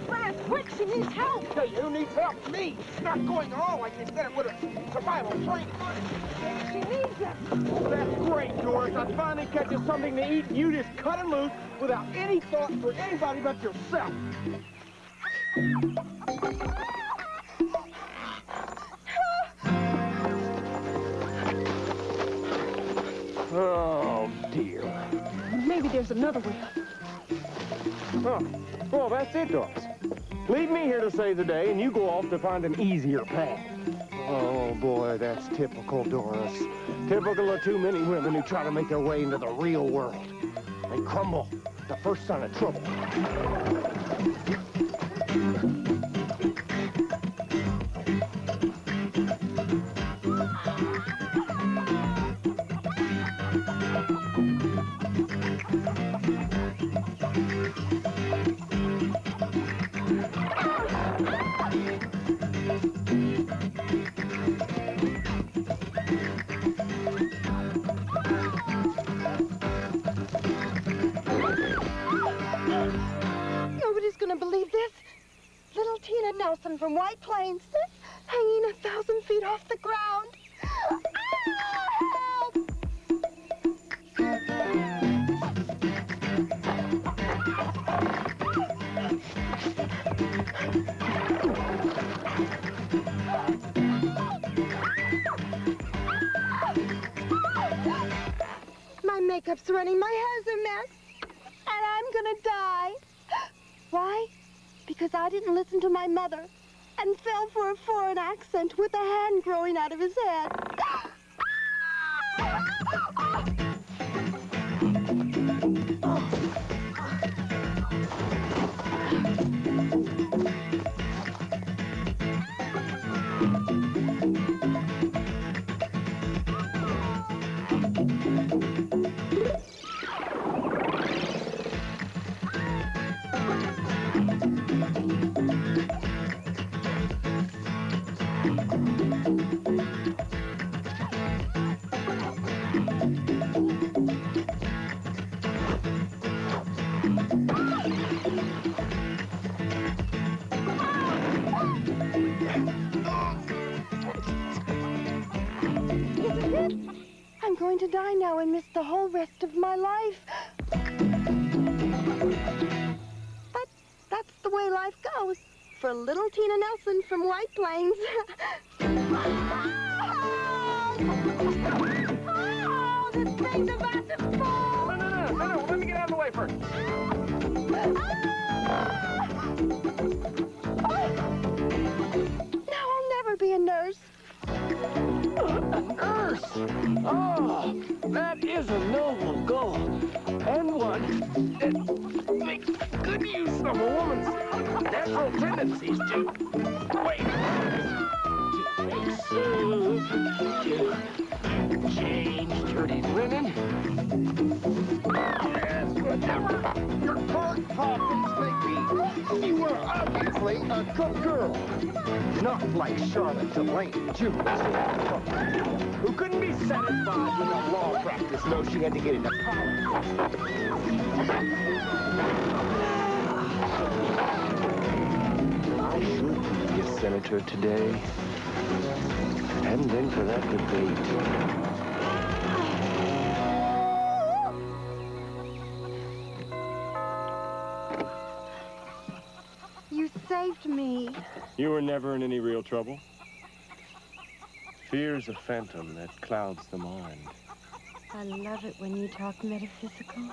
Fast, quick, she needs help. Hey, who needs help? Me! It's not going on like they said it would have. Survival training. She needs it. That's great, Doris. I finally catch you something to eat, and you just cut and loose without any thought for anybody but yourself. Oh, dear. Maybe there's another way. Oh, well, that's it, Doris. Leave me here to save the day, and you go off to find an easier path. Oh, boy, that's typical, Doris. Typical of too many women who try to make their way into the real world. They crumble at the first sign of trouble. Nobody's gonna believe this. Little Tina Nelson from White Plains, hanging 1,000 feet off the ground. Ah, help! My makeup's running, my hair's a mess, and I'm gonna die. Why? Because I didn't listen to my mother and fell for a foreign accent with a hand growing out of his head. I'm going to die now and miss the whole rest of my life. But that's the way life goes for little Tina Nelson from White Plains. Oh, this thing's about to fall! No, let me get out of the way first. Now I'll never be a nurse. A nurse! Oh, that is a noble goal. And one that makes good use of a woman's natural tendencies to wait, to make soup, to change dirty linen. Yes, whatever your court topics baby. You are obviously a good girl. Not like Charlotte Delane, Jr., who couldn't be satisfied with a law practice. No, she had to get into college. I should be a senator today. Hadn't been for that debate. You saved me. You were never in any real trouble. Fear's a phantom that clouds the mind. I love it when you talk metaphysical.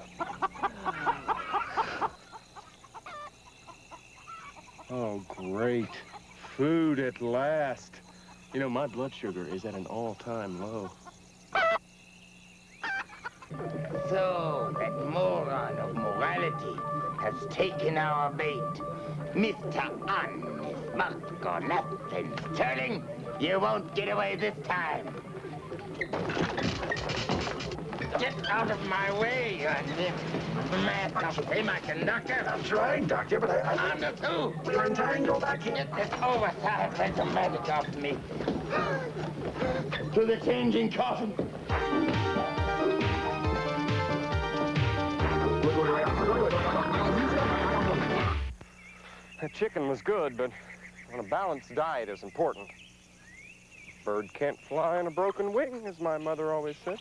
Oh, great. Food at last. You know, my blood sugar is at an all-time low. So, that moron of morality has taken our bait. Mr. Honest Mark or nothing. Sterling, you won't get away this time. Get out of my way, you master semiconductor. I'm trying, Doctor, but I'm the two. You're entangled. I can't. Get this oversized rhetoric off me. To the changing coffin. That chicken was good, but on a balanced diet is important. Bird can't fly on a broken wing, as my mother always said.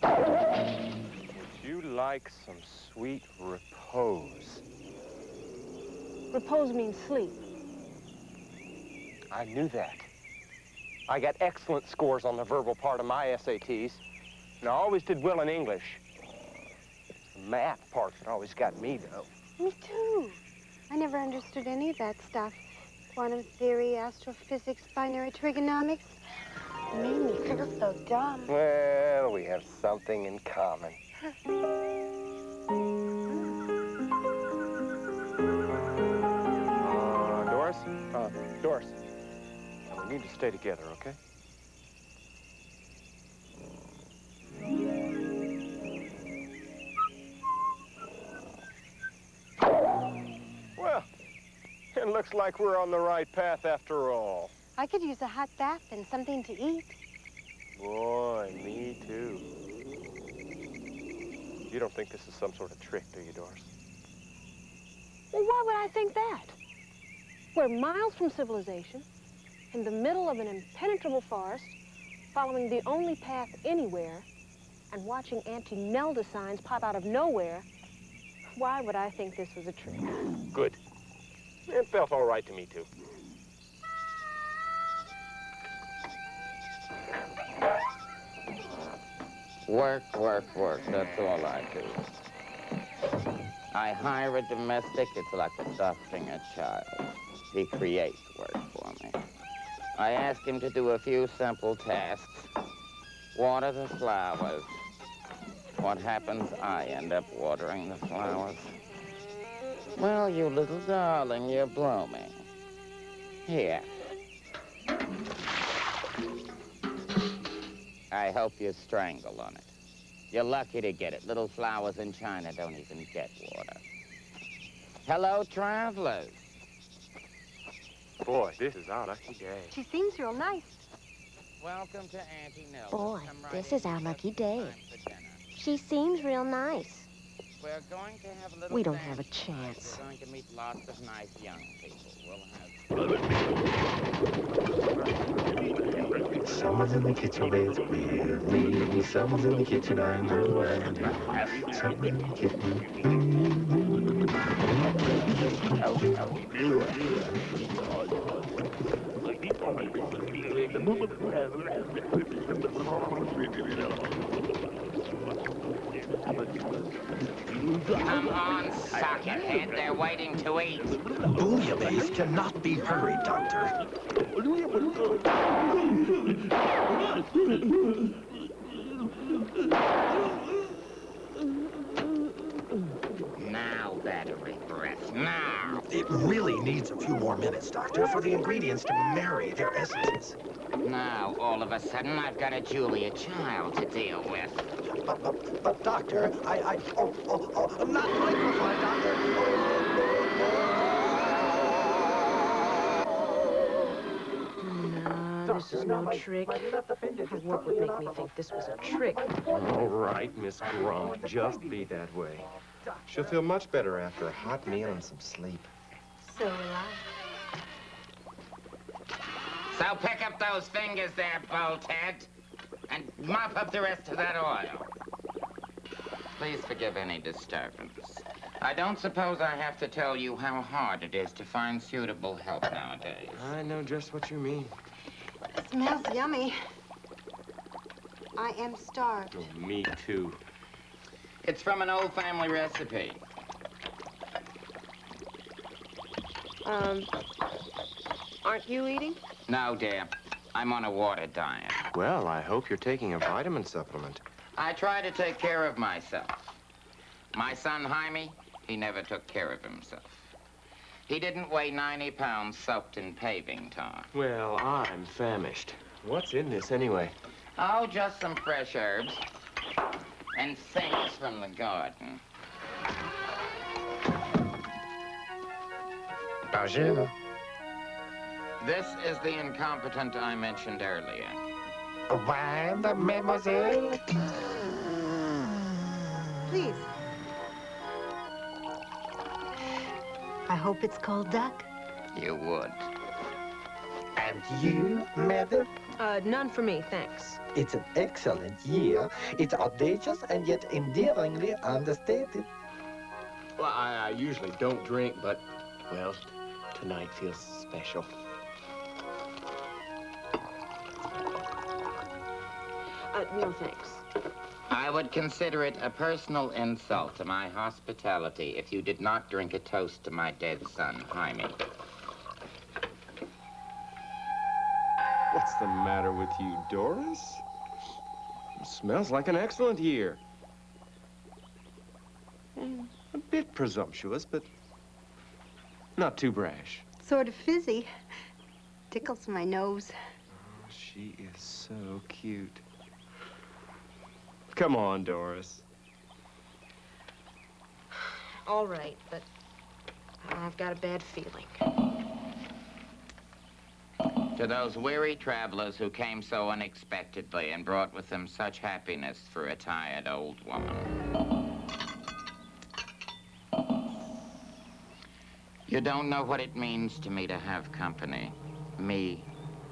Would you like some sweet repose? Repose means sleep. I knew that. I got excellent scores on the verbal part of my SATs, and I always did well in English. It's the math part that always got me, though. Me too. I never understood any of that stuff. Quantum theory, astrophysics, binary trigonomics. It made me feel so dumb. Well, we have something in common. Doris? Doris. Now, we need to stay together, okay? Well, it looks like we're on the right path after all. I could use a hot bath and something to eat. Boy, me too. You don't think this is some sort of trick, do you, Doris? Well, why would I think that? We're miles from civilization, in the middle of an impenetrable forest, following the only path anywhere, and watching anti-Nelda signs pop out of nowhere. Why would I think this was a trick? Good. It felt all right to me, too. Work, work, work. That's all I do. I hire a domestic. It's like adopting a child. He creates work for me. I ask him to do a few simple tasks. Water the flowers. What happens? I end up watering the flowers. Well, you little darling, you're blooming. Here. I hope you strangle on it. You're lucky to get it. Little flowers in China don't even get water. Hello, travelers. Boy, this is our lucky day. She seems real nice. Welcome to Auntie Nelda's. Boy, Come right this in. is our lucky day. Time for dinner. She seems real nice. We're going to have a little We don't dance have a tonight. chance. We're going to meet lots of nice young people. We'll have... Someone's in the kitchen with me. Someone's in the kitchen, I'm around. Someone in the kitchen. Come on, sockhead. They're waiting to eat. Bouillabaisse cannot be hurried, Doctor. Now, battery breath. Now. It really needs a few more minutes, Doctor, for the ingredients to marry their essences. Now, all of a sudden, I've got a Julia Child to deal with. But doctor, not liquefied, doctor. No, this is no trick. My work would make me think this was a trick. All right, Miss Grump, just be that way. She'll feel much better after a hot meal and some sleep. So will I. So pick up those fingers there, bolthead, and mop up the rest of that oil. Please forgive any disturbance. I don't suppose I have to tell you how hard it is to find suitable help nowadays. I know just what you mean. Smells yummy. I am starved. Oh, me too. It's from an old family recipe. Aren't you eating? No, dear. I'm on a water diet. Well, I hope you're taking a vitamin supplement. I try to take care of myself. My son, Jaime, he never took care of himself. He didn't weigh 90 pounds soaked in paving tar. Well, I'm famished. What's in this anyway? Oh, just some fresh herbs and things from the garden. Bonjour. This is the incompetent I mentioned earlier. Wine, mademoiselle? Please. I hope it's called duck. You would. And you, madam? None for me, thanks. It's an excellent year. It's audacious and yet endearingly understated. Well, I usually don't drink, but, well, tonight feels special. No, thanks. I would consider it a personal insult to my hospitality if you did not drink a toast to my dead son, Jaime. What's the matter with you, Doris? It smells like an excellent year. A bit presumptuous, but not too brash. Sort of fizzy. Tickles my nose. Oh, she is so cute. Come on, Doris. All right, but I've got a bad feeling. To those weary travelers who came so unexpectedly and brought with them such happiness for a tired old woman. You don't know what it means to me to have company. Me,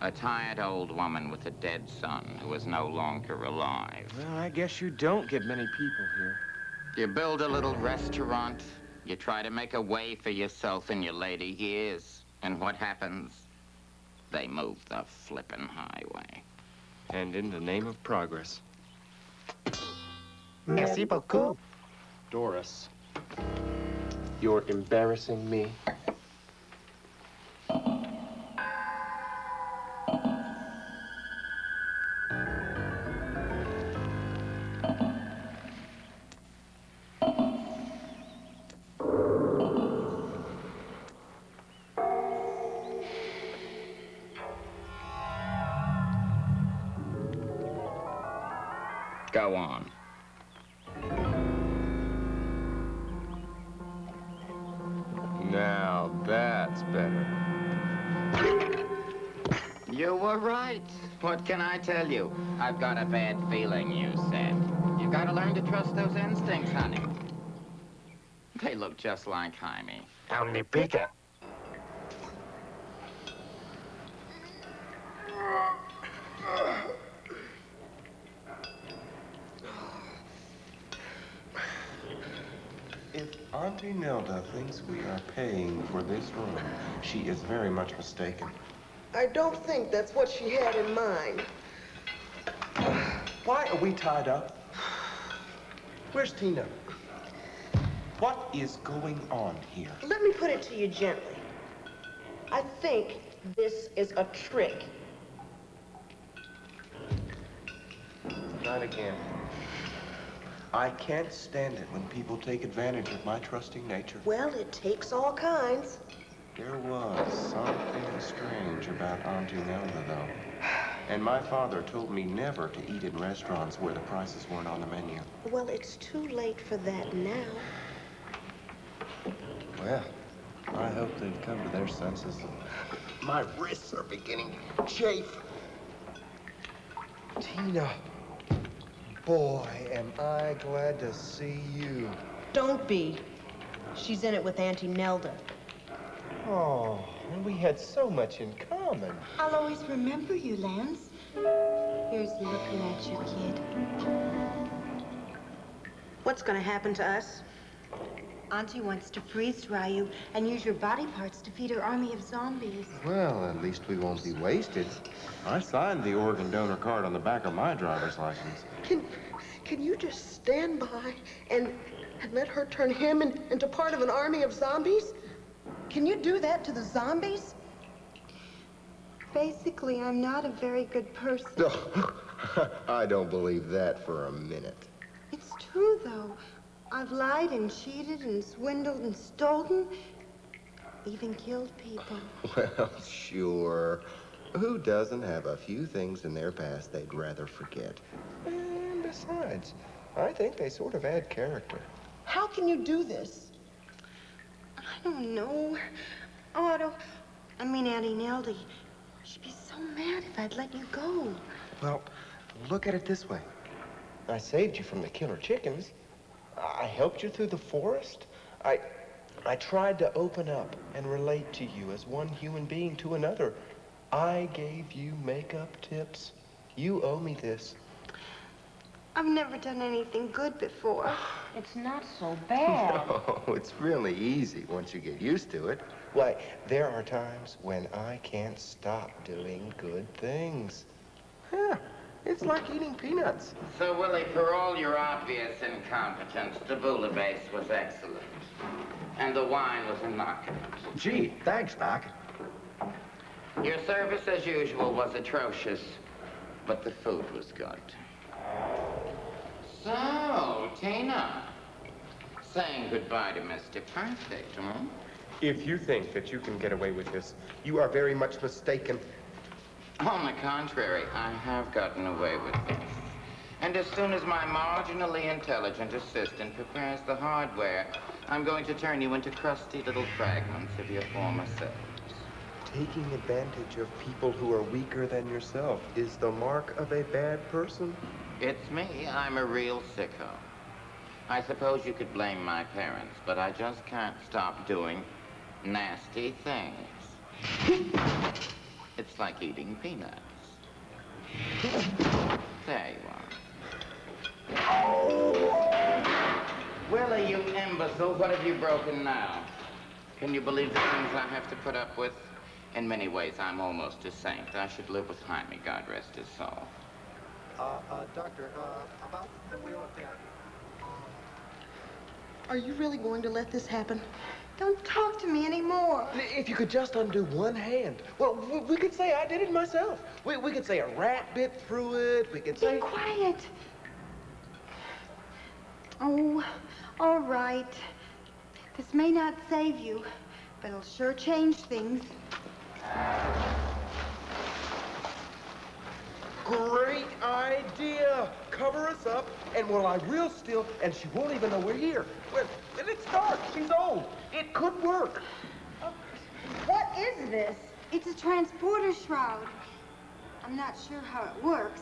a tired old woman with a dead son who is no longer alive. Well, I guess you don't get many people here. You build a little restaurant, you try to make a way for yourself in your later years, and what happens? They move the flippin' highway. And in the name of progress. Merci beaucoup. Doris, you're embarrassing me. Go on. Now that's better. You were right. What can I tell you? I've got a bad feeling, you said. You've got to learn to trust those instincts, honey. They look just like Jaime. Only bigger. If Auntie Nelda thinks we are paying for this room, she is very much mistaken. I don't think that's what she had in mind. Why are we tied up? Where's Tina? What is going on here? Let me put it to you gently. I think this is a trick. Not again. I can't stand it when people take advantage of my trusting nature. Well, it takes all kinds. There was something strange about Auntie Nelda, though. And my father told me never to eat in restaurants where the prices weren't on the menu. Well, it's too late for that now. Well, I hope they've come to their senses. My wrists are beginning to chafe. Tina, boy, am I glad to see you. Don't be. She's in it with Auntie Nelda. Oh, and we had so much in common. I'll always remember you, Lance. Here's looking at you, kid. What's gonna happen to us? Auntie wants to freeze-dry you and use your body parts to feed her army of zombies. Well, at least we won't be wasted. I signed the organ donor card on the back of my driver's license. Can you just stand by and let her turn him into part of an army of zombies? Can you do that to the zombies? Basically, I'm not a very good person. I don't believe that for a minute. It's true, though. I've lied and cheated and swindled and stolen, even killed people. Well, sure. Who doesn't have a few things in their past they'd rather forget? And besides, I think they sort of add character. How can you do this? I don't know. Otto, Auntie Nelda, she'd be so mad if I'd let you go. Well, look at it this way. I saved you from the killer chickens. I helped you through the forest. I tried to open up and relate to you as one human being to another. I gave you makeup tips. You owe me this. I've never done anything good before. It's not so bad. No, it's really easy once you get used to it. Why, there are times when I can't stop doing good things. Yeah, it's like eating peanuts. So, Willie, for all your obvious incompetence, the bouillabaisse was excellent. And the wine was immaculate. Gee, thanks, Doc. Your service, as usual, was atrocious, but the food was good. So, Tina, saying goodbye to Mr. Perfect, huh? If you think that you can get away with this, you are very much mistaken. On the contrary, I have gotten away with this. And as soon as my marginally intelligent assistant prepares the hardware, I'm going to turn you into crusty little fragments of your former selves. Taking advantage of people who are weaker than yourself is the mark of a bad person. It's me. I'm a real sicko. I suppose you could blame my parents, but I just can't stop doing nasty things. It's like eating peanuts. There you are. Willie, you imbecile, what have you broken now? Can you believe the things I have to put up with? In many ways, I'm almost a saint. I should live with Jaime, God rest his soul. Doctor, about the wheel of death. Are you really going to let this happen? Don't talk to me anymore. If you could just undo one hand. Well, we could say I did it myself. We could say a rat bit through it. We could say... Be quiet. Oh, all right. This may not save you, but it'll sure change things. Great idea. Cover us up, and we'll lie real still, and she won't even know we're here. Well, and it's dark. She's old. It could work. What is this? It's a transporter shroud. I'm not sure how it works.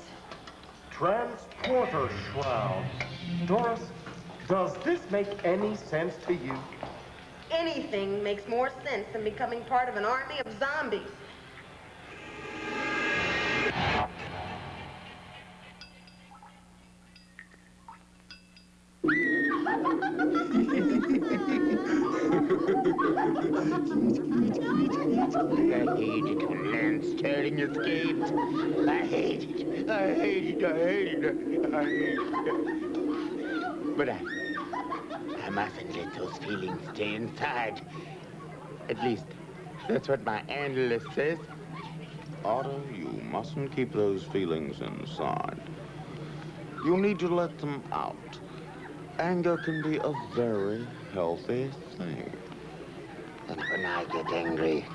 Transporter shroud. Doris, does this make any sense to you? Anything makes more sense than becoming part of an army of zombies. I hate it when Lance Sterling escaped. I hate it. I hate it. I hate it. I hate it. But I mustn't let those feelings stay inside. At least, that's what my analyst says. Otto, you mustn't keep those feelings inside. You need to let them out. Anger can be a very healthy thing. And when I get angry,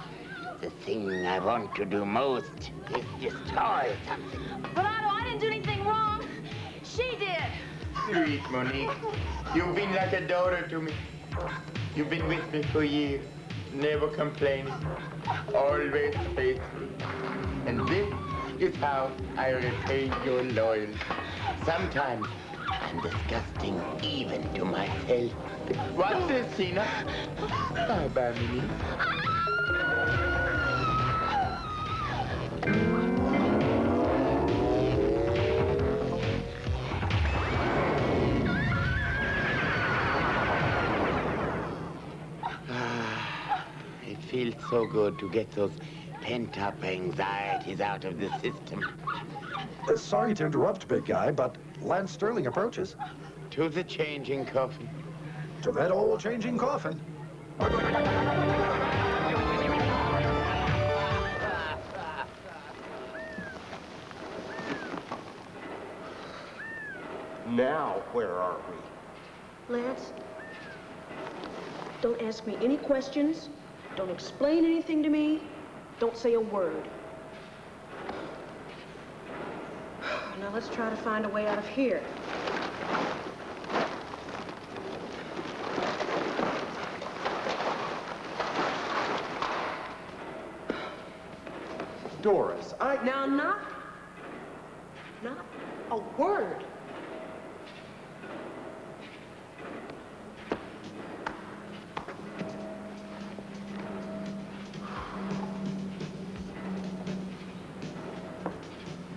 The thing I want to do most is destroy something. But Otto, I didn't do anything wrong. She did. Sweet Monique, you've been like a daughter to me. You've been with me for years, never complaining, always faithful. And this is how I repay your loyalty. Sometimes I'm disgusting even to myself. What's this, Sina? Bye-bye, Monique. It feels so good to get those pent-up anxieties out of the system. Sorry to interrupt, big guy, but Lance Sterling approaches. To the changing coffin. To that old changing coffin. Now, where are we? Lance, don't ask me any questions. Don't explain anything to me. Don't say a word. Now let's try to find a way out of here. Doris, Now, not a word.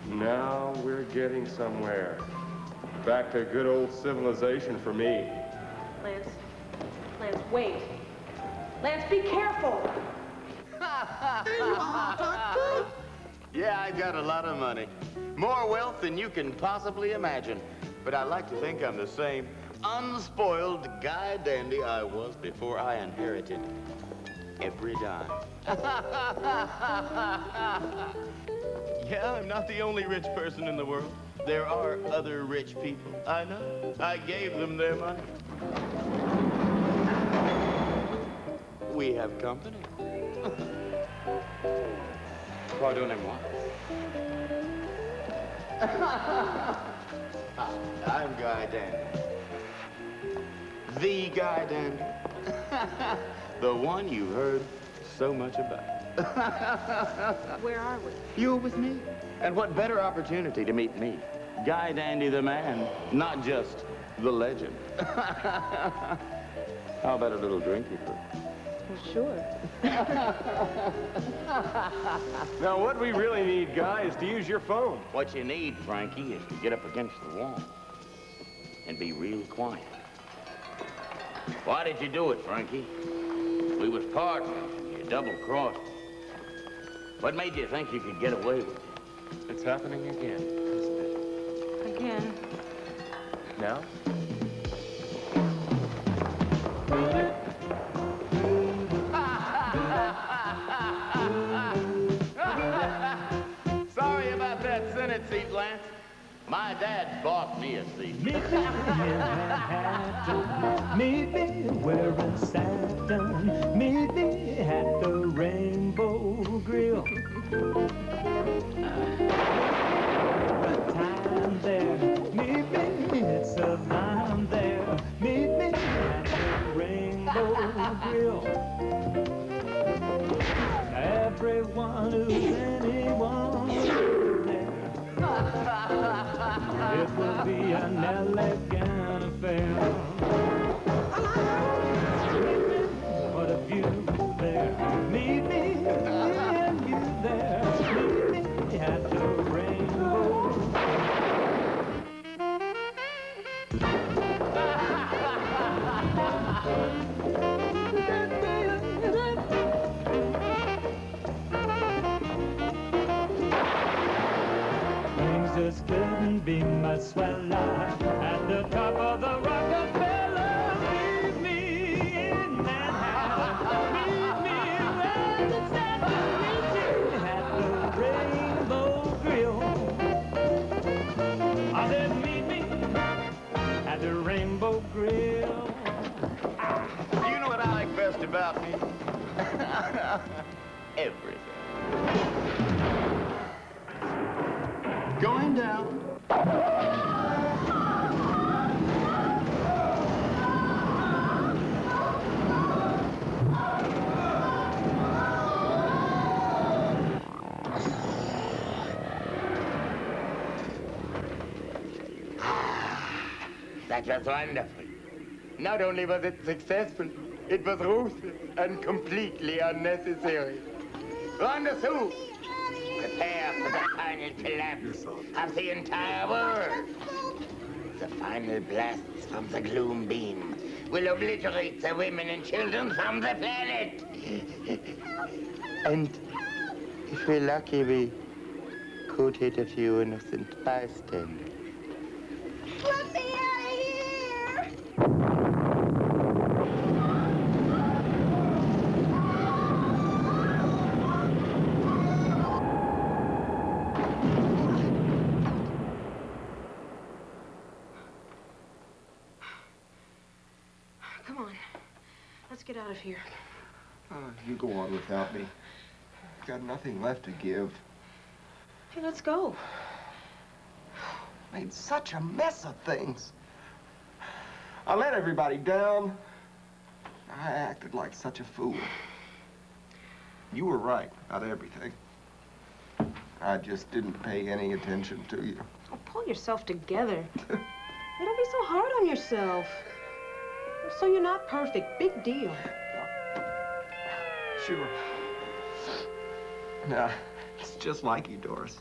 Now we're getting somewhere. Back to good old civilization for me. Lance, wait. Lance, be careful. Yeah, I got a lot of money. More wealth than you can possibly imagine. But I like to think I'm the same unspoiled guy dandy I was before I inherited every dime. Yeah, I'm not the only rich person in the world. There are other rich people. I know. I gave them their money. We have company. Pardonnez-moi. I'm Guy Dandy. The Guy Dandy. The one you've heard so much about. Where are we? You were with me. And what better opportunity to meet me? Guy Dandy the man, not just the legend. How about a little drinky first? Well, sure. Now, what we really need, Guy, is to use your phone. What you need, Frankie, is to get up against the wall and be real quiet. Why did you do it, Frankie? We was partners. You double-crossed me. What made you think you could get away with it? It's happening again, isn't it? Again. Now? Sorry about that Senate seat, Lance. My dad bought me a seat. Meet me in Manhattan. Meet me wearing satin. Meet me at the Rainbow Grill. Good time there. Meet me, it's sublime there. Meet me at the Rainbow Grill. Everyone who's anyone there. It will be an elegant affair. What a view there. Meet me and you there. Meet me at the Rainbow. Things just couldn't be much sweller at the top of the Rockefeller. Meet me in Manhattan. Meet me where the statues meet you at the Rainbow Grill. I said, meet me at the Rainbow Grill. You know what I like best about me? everything. Going down. That was wonderful. Not only was it successful, it was ruthless and completely unnecessary. Rendezvous! Prepare for the final collapse of the entire world. The final blasts from the Gloom beam will obliterate the women and children from the planet. And if we're lucky, we could hit a few innocent bystanders. Let me out of here! Come on. Let's get out of here. You go on without me. Got nothing left to give. Hey, let's go. Made such a mess of things. I let everybody down. I acted like such a fool. You were right about everything. I just didn't pay any attention to you. Oh, pull yourself together. Hey, don't be so hard on yourself. So you're not perfect. Big deal. Sure. Now, it's just like you, Doris.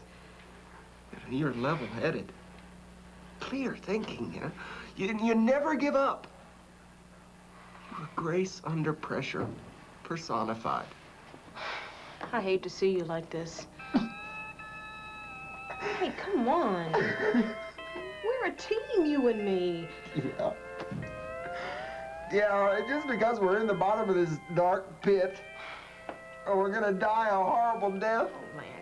You're level-headed. Clear thinking, you know? You never give up. You're grace under pressure, personified. I hate to see you like this. Hey, come on. We're a team, you and me. Yeah. Yeah, just because we're in the bottom of this dark pit, or we're gonna die a horrible death,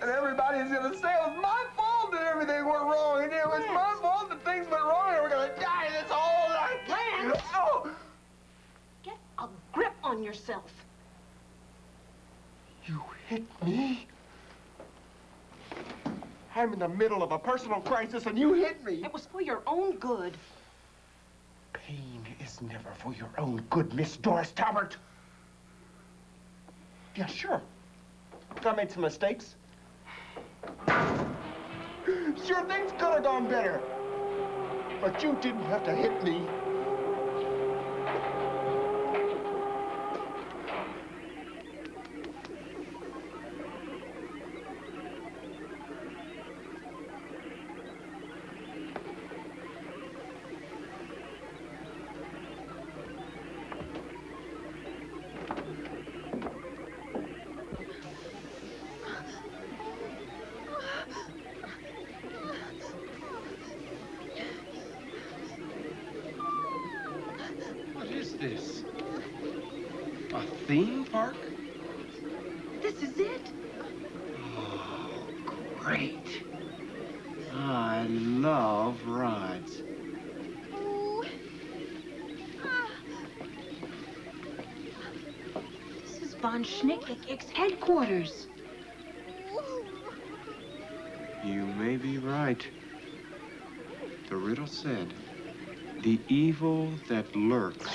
and everybody's gonna say it was my fault that everything went wrong, and it was my fault that things went wrong, and we're gonna die this whole life. Lance! Oh. Get a grip on yourself. You hit me? I'm in the middle of a personal crisis, and you hit me. It was for your own good. Pain is never for your own good, Miss Doris Talbot. Yeah, sure. I made some mistakes. Sure, things could have gone better. But you didn't have to hit me. This? A theme park? This is it? Oh, great. I love rides. Oh. This is Von Schnick's headquarters. You may be right. The riddle said, the evil that lurks.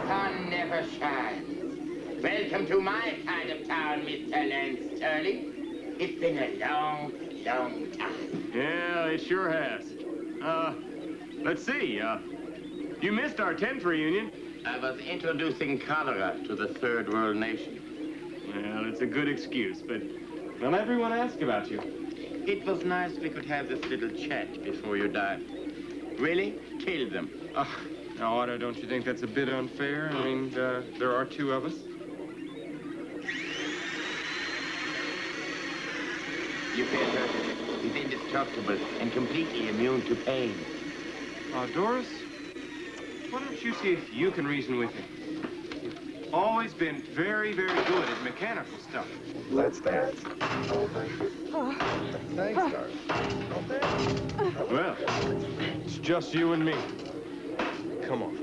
Sun never shines. Welcome to my kind of town, Mr. Lance Turley. It's been a long, long time. Yeah, it sure has. Let's see, you missed our 10th reunion. I was introducing cholera to the third world nation. Well, it's a good excuse, but, well, everyone asked about you. It was nice we could have this little chat before you died. Really? Kill them. Now, Otto, don't you think that's a bit unfair? I mean, there are two of us. You feel hurt. He's indestructible and completely immune to pain. Doris, why don't you see if you can reason with him? You've always been very, very good at mechanical stuff. Let's dance. Thanks, Doris. Well, it's just you and me. Come on,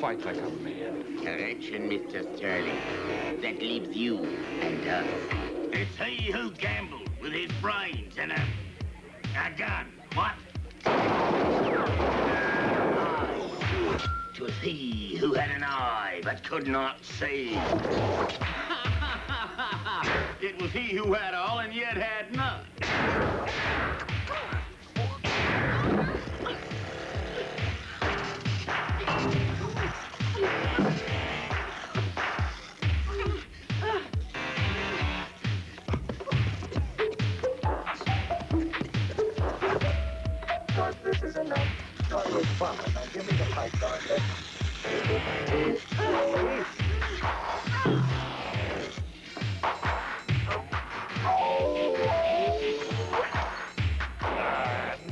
fight like a man. correction, Mr. Sterling. That leaves you and us. It's he who gambled with his brains and a gun. What? It was he who had an eye but could not see. It was he who had all and yet had none. This is enough. Start with fun. Now give me the pipe, Doctor.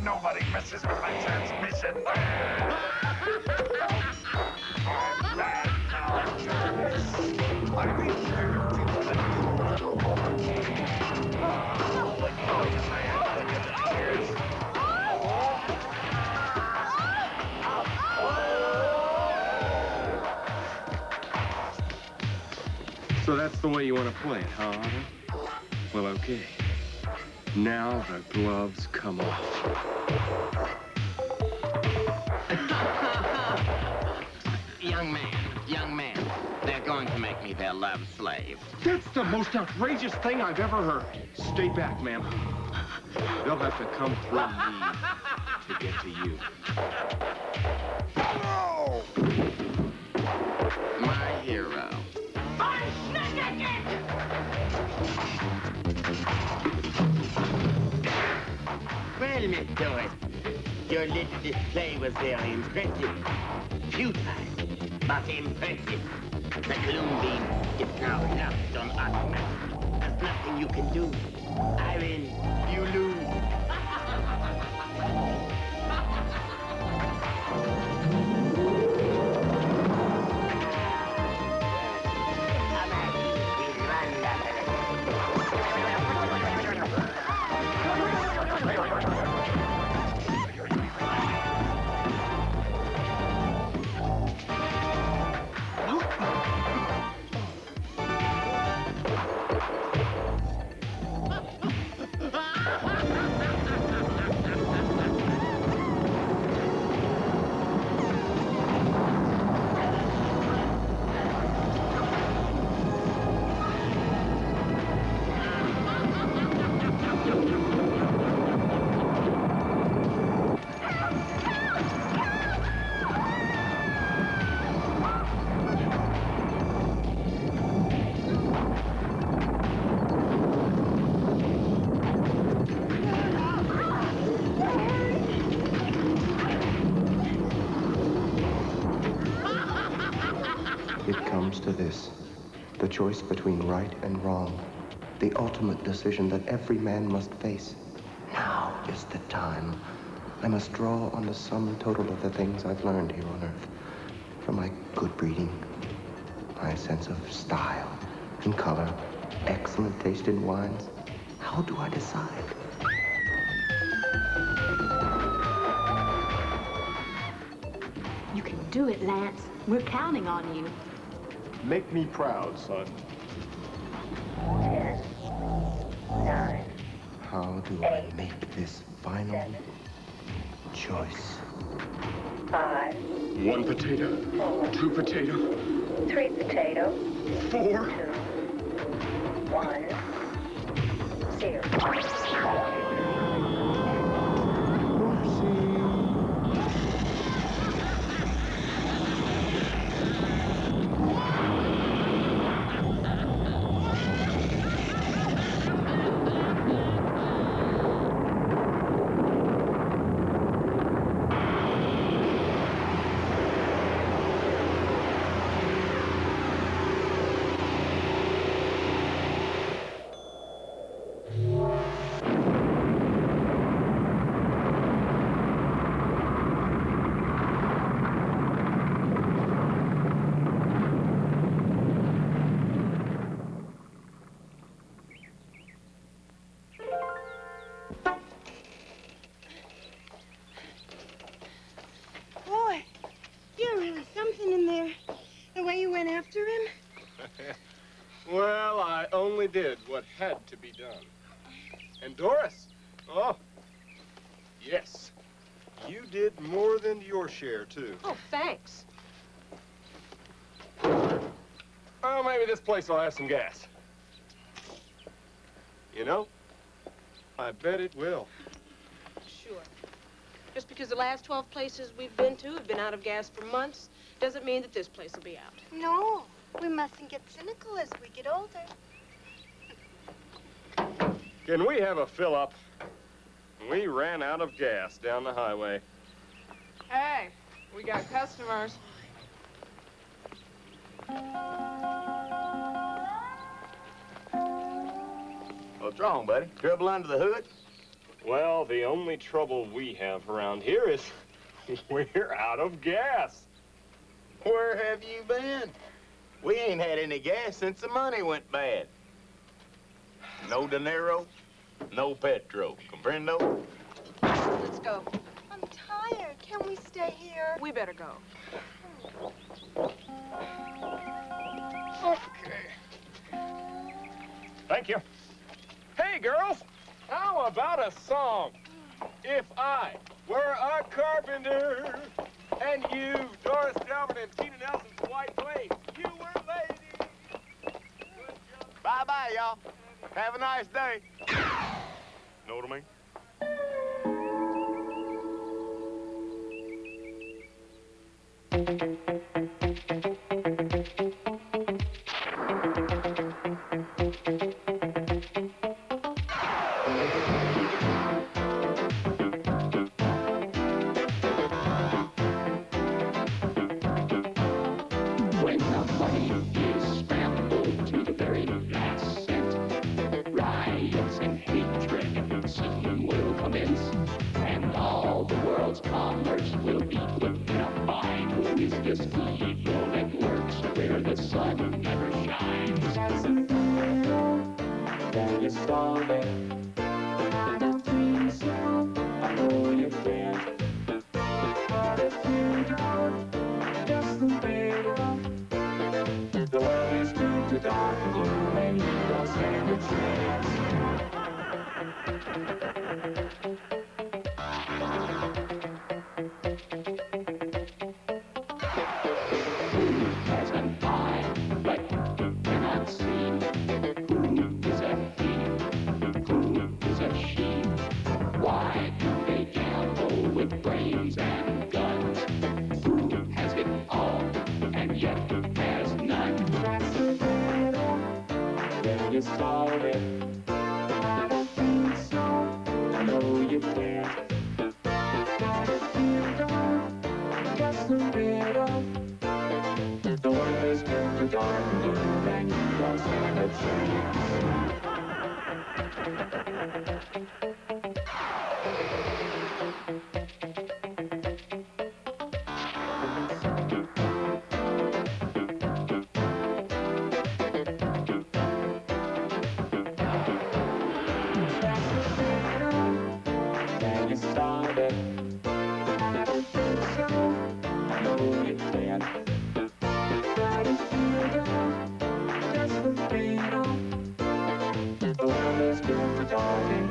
Nobody messes with my transmission. So that's the way you want to play it, huh, Otto? Well, okay. Now the gloves come off. Young man, they're going to make me their love slave. That's the most outrageous thing I've ever heard. Stay back, ma'am. They'll have to come through me to get to you. My hero. Well, Miss Doris, your little display was very impressive. Futile, but impressive. The Gloom beam is now locked on automatic. There's nothing you can do. I win, you lose. It comes to this, the choice between right and wrong, the ultimate decision that every man must face. Now is the time. I must draw on the sum total of the things I've learned here on Earth. From my good breeding, my sense of style and color, excellent taste in wines. How do I decide? You can do it, Lance. We're counting on you. Make me proud, son. 10, 9. How do I make this final choice? 5. 1 potato. 2 potato. 3 potato. 4. 2. 1. 0. did what had to be done. And Doris, oh, yes, you did more than your share, too. Oh, thanks. Well, maybe this place will have some gas. You know, I bet it will. Sure. Just because the last 12 places we've been to have been out of gas for months doesn't mean that this place will be out. No, we mustn't get cynical as we get older. Can we have a fill-up? We ran out of gas down the highway. Hey, we got customers. What's wrong, buddy? Trouble under the hood? Well, the only trouble we have around here is we're out of gas. Where have you been? We ain't had any gas since the money went bad. No dinero, no petrol. Comprendo? Let's go. I'm tired. Can we stay here? We better go. Okay. Thank you. Hey, girls, how about a song? If I were a carpenter, and you, Doris Delbert and Tina Nelson's White Plains, you were lady. Bye-bye, y'all. Have a nice day. Know what I mean? When the money is scrambled to the very last cent, riots and hatred soon will commence, and all the world's commerce will be put in a bind. Who is this evil that works where the sun never shines? Then you solve it. I know you can't, but if you don't, just the middle. The world is doomed to dark and gloom, and you don't stand a chance. Who has an eye but cannot see? Who is a he? Who is a she? Why do they gamble with brains and guns? Who has it all and yet has none? Then you solve it. I don't think so. I know you can't. But if you don't, just the middle. The world is doomed to dark and gloom, and you don't stand a chance. Then you solve it. I don't think so. I know you can't. But if you don't, just the middle. The world is doomed to dark and